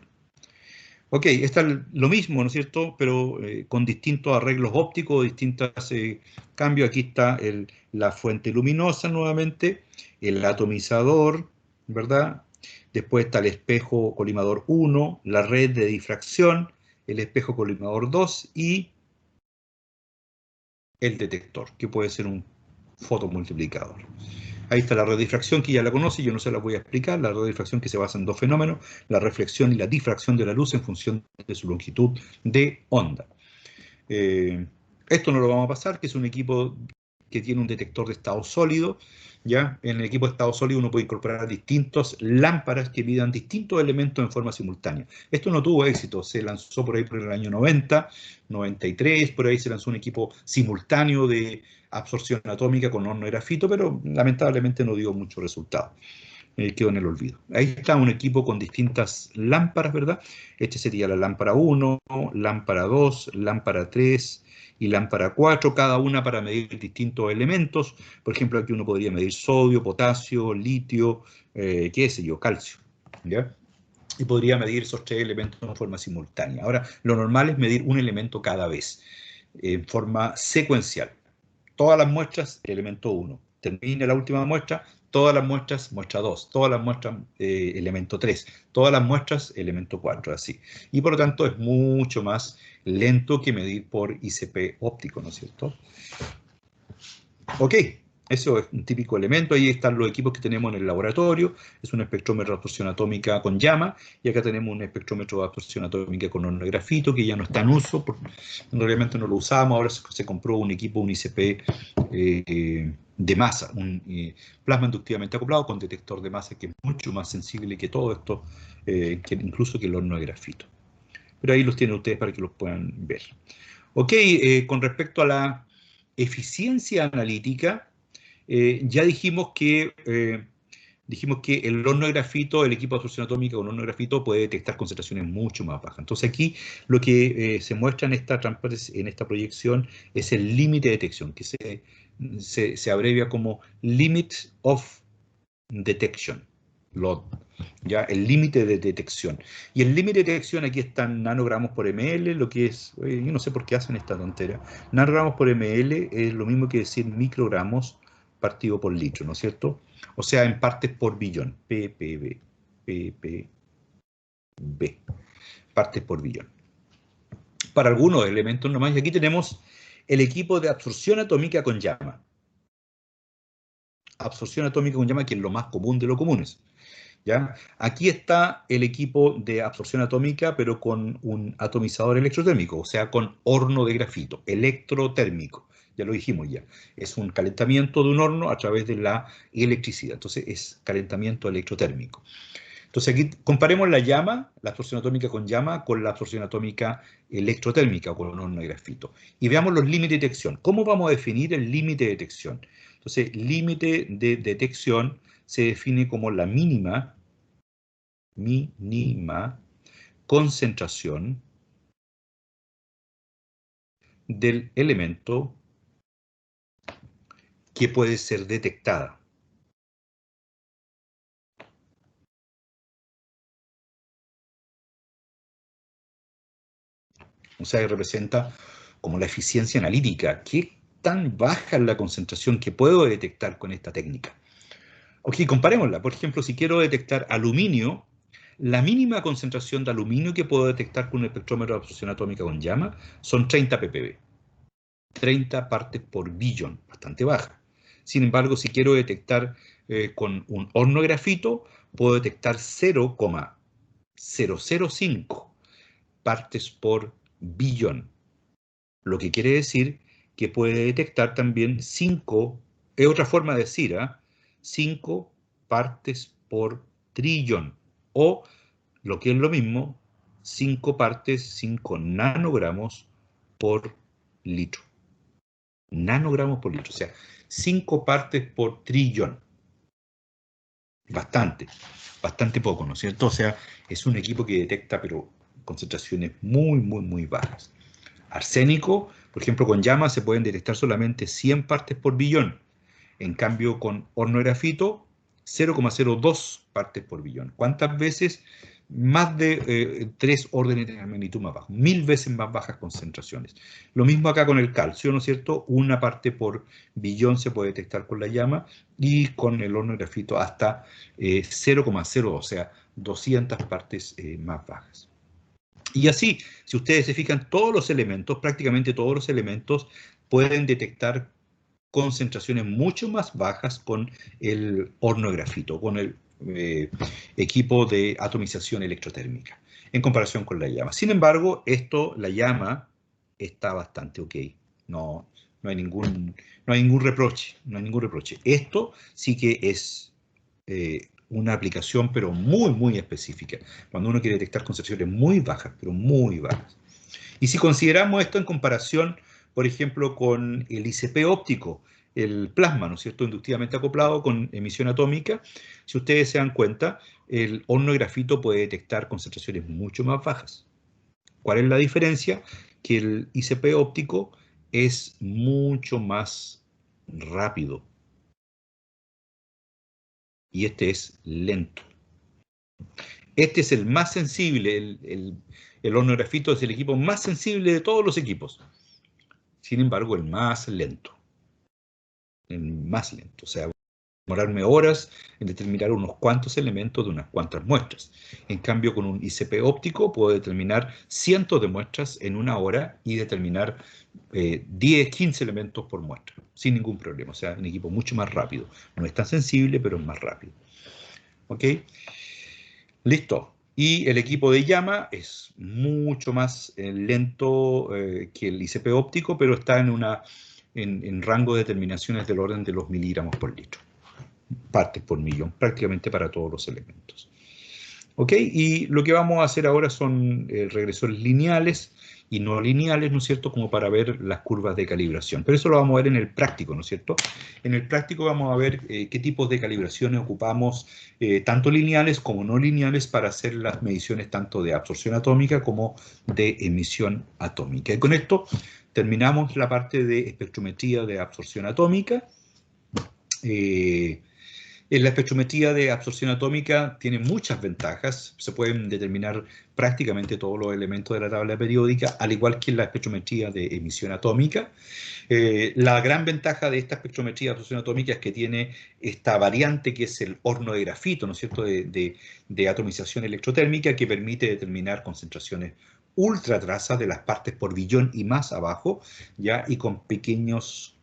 Ok, está lo mismo, ¿no es cierto? Pero con distintos arreglos ópticos, distintos cambios. Aquí está la fuente luminosa nuevamente, el atomizador, ¿verdad? Después está el espejo colimador 1, la red de difracción, el espejo colimador 2 y el detector, que puede ser un fotomultiplicador. Ahí está la radiodifracción, que ya la conoce, yo no se la voy a explicar. La radiodifracción que se basa en dos fenómenos, la reflexión y la difracción de la luz en función de su longitud de onda. Eh, Esto no lo vamos a pasar, que es un equipo que tiene un detector de estado sólido. ¿Ya? En el equipo de estado sólido uno puede incorporar distintas lámparas que midan distintos elementos en forma simultánea. Esto no tuvo éxito, se lanzó por ahí por el año 90, 93, por ahí se lanzó un equipo simultáneo de absorción atómica con horno de grafito, pero lamentablemente no dio mucho resultado. Quedó en el olvido. Ahí está un equipo con distintas lámparas, ¿verdad? Este sería la lámpara 1, lámpara 2, lámpara 3 y lámpara 4, cada una para medir distintos elementos. Por ejemplo, aquí uno podría medir sodio, potasio, litio, qué sé yo, calcio, ¿ya? Y podría medir esos tres elementos de forma simultánea. Ahora, lo normal es medir un elemento cada vez, en forma secuencial. Todas las muestras, elemento 1. Termina la última muestra, todas las muestras, muestra 2. Todas las muestras, elemento 3. Todas las muestras, elemento 4, así. Y por lo tanto es mucho más lento que medir por ICP óptico, ¿no es cierto? Ok, eso es un típico elemento. Ahí están los equipos que tenemos en el laboratorio. Es un espectrómetro de absorción atómica con llama. Y acá tenemos un espectrómetro de absorción atómica con horno de grafito, que ya no está en uso. Realmente no lo usamos. Ahora se compró un equipo, un ICP de masa, un plasma inductivamente acoplado con detector de masa, que es mucho más sensible que todo esto, incluso que el horno de grafito. Pero ahí los tienen ustedes para que los puedan ver. Ok, con respecto a la eficiencia analítica, dijimos que el horno de grafito, el equipo de absorción atómica con horno de grafito puede detectar concentraciones mucho más bajas. Entonces aquí lo que se muestra en esta proyección es el límite de detección, que se abrevia como Limit of Detection, LOD, ¿ya? El límite de detección. Y el límite de detección aquí está en nanogramos por ml, lo que es, yo no sé por qué hacen esta tontera. Nanogramos por ml es lo mismo que decir microgramos partido por litro, ¿no es cierto? O sea, en partes por billón, ppb, ppb, partes por billón. Para algunos elementos nomás, y aquí tenemos el equipo de absorción atómica con llama. Absorción atómica con llama, que es lo más común de los comunes. ¿Ya? Aquí está el equipo de absorción atómica, pero con un atomizador electrotérmico, o sea, con horno de grafito, electrotérmico. Ya lo dijimos ya. Es un calentamiento de un horno a través de la electricidad. Entonces, es calentamiento electrotérmico. Entonces, aquí comparemos la llama, la absorción atómica con llama, con la absorción atómica electrotérmica o con un horno de grafito. Y veamos los límites de detección. ¿Cómo vamos a definir el límite de detección? Entonces, límite de detección se define como la mínima concentración del elemento que puede ser detectada. O sea, representa como la eficiencia analítica. ¿Qué tan baja es la concentración que puedo detectar con esta técnica? Ok, comparémosla. Por ejemplo, si quiero detectar aluminio, la mínima concentración de aluminio que puedo detectar con un espectrómetro de absorción atómica con llama son 30 ppb. 30 partes por billón, bastante baja. Sin embargo, si quiero detectar con un horno de grafito, puedo detectar 0,005 partes por billón. Lo que quiere decir que puede detectar también 5, es otra forma de decir, 5 partes por trillón. O, lo que es lo mismo, 5 partes, 5 nanogramos por litro. Nanogramos por litro, o sea, 5 partes por trillón. Bastante, bastante poco, ¿no es cierto? O sea, es un equipo que detecta, pero concentraciones muy, muy, muy bajas. Arsénico, por ejemplo, con llama se pueden detectar solamente 100 partes por billón. En cambio, con horno de grafito, 0,02 partes por billón. ¿Cuántas veces? Más de 3 órdenes de magnitud más bajas, 1000 veces más bajas concentraciones. Lo mismo acá con el calcio, ¿no es cierto? Una parte por billón se puede detectar con la llama y con el horno de grafito hasta 0,02, o sea, 200 partes más bajas. Y así, si ustedes se fijan, todos los elementos, prácticamente todos los elementos, pueden detectar concentraciones mucho más bajas con el horno de grafito, con el equipo de atomización electrotérmica, en comparación con la llama. Sin embargo, la llama está bastante ok. No, no hay ningún reproche, no hay ningún reproche. Esto sí que es una aplicación, pero muy, muy específica, cuando uno quiere detectar concentraciones muy bajas, pero muy bajas. Y si consideramos esto en comparación, por ejemplo, con el ICP óptico, el plasma, ¿no es cierto?, inductivamente acoplado con emisión atómica, si ustedes se dan cuenta, el horno de grafito puede detectar concentraciones mucho más bajas. ¿Cuál es la diferencia? Que el ICP óptico es mucho más rápido y este es lento. Este es el más sensible, el horno de grafito es el equipo más sensible de todos los equipos. Sin embargo, el más lento. O sea, demorarme horas en determinar unos cuantos elementos de unas cuantas muestras. En cambio, con un ICP óptico puedo determinar cientos de muestras en una hora y determinar 10, 15 elementos por muestra, sin ningún problema. O sea, un equipo mucho más rápido. No es tan sensible, pero es más rápido. ¿Ok? Listo. Y el equipo de llama es mucho más lento que el ICP óptico, pero está en rango de determinaciones del orden de los miligramos por litro. Partes por millón, prácticamente para todos los elementos. ¿Ok? Y lo que vamos a hacer ahora son regresores lineales y no lineales, ¿no es cierto?, como para ver las curvas de calibración. Pero eso lo vamos a ver en el práctico, ¿no es cierto? En el práctico vamos a ver qué tipos de calibraciones ocupamos, tanto lineales como no lineales, para hacer las mediciones tanto de absorción atómica como de emisión atómica. Y con esto terminamos la parte de espectrometría de absorción atómica. En la espectrometría de absorción atómica tiene muchas ventajas. Se pueden determinar prácticamente todos los elementos de la tabla periódica, al igual que en la espectrometría de emisión atómica. La gran ventaja de esta espectrometría de absorción atómica es que tiene esta variante que es el horno de grafito, ¿no es cierto?, de atomización electrotérmica, que permite determinar concentraciones ultra trazas de las partes por billón y más abajo, ya, y con pequeñas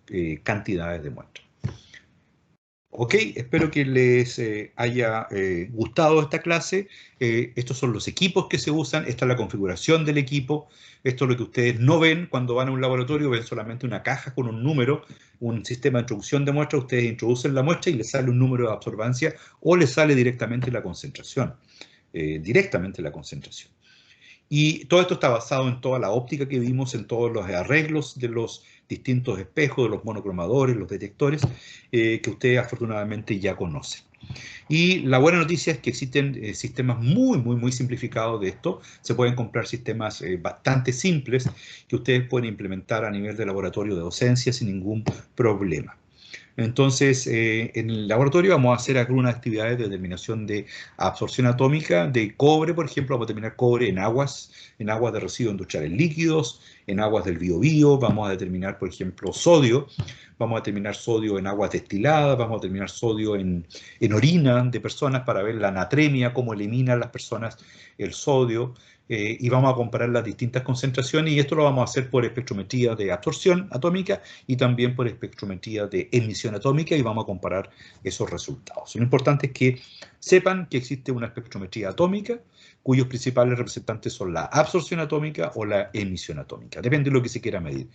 cantidades de muestras. Ok, espero que les haya gustado esta clase. Estos son los equipos que se usan, esta es la configuración del equipo, esto es lo que ustedes no ven cuando van a un laboratorio, ven solamente una caja con un número, un sistema de introducción de muestra, ustedes introducen la muestra y les sale un número de absorbancia o les sale directamente la concentración, directamente la concentración. Y todo esto está basado en toda la óptica que vimos, en todos los arreglos de los distintos espejos, de los monocromadores, los detectores, que ustedes afortunadamente ya conocen. Y la buena noticia es que existen sistemas muy, muy, muy simplificados de esto. Se pueden comprar sistemas bastante simples que ustedes pueden implementar a nivel de laboratorio de docencia sin ningún problema. Entonces, en el laboratorio vamos a hacer algunas actividades de determinación de absorción atómica de cobre, por ejemplo, vamos a determinar cobre en aguas de residuos industriales líquidos, en aguas del biobío, vamos a determinar, por ejemplo, sodio, vamos a determinar sodio en aguas destiladas, vamos a determinar sodio en orina de personas para ver la natremia, cómo eliminan las personas el sodio, y vamos a comparar las distintas concentraciones, y esto lo vamos a hacer por espectrometría de absorción atómica y también por espectrometría de emisión atómica, y vamos a comparar esos resultados. Lo importante es que sepan que existe una espectrometría atómica cuyos principales representantes son la absorción atómica o la emisión atómica. Depende de lo que se quiera medir.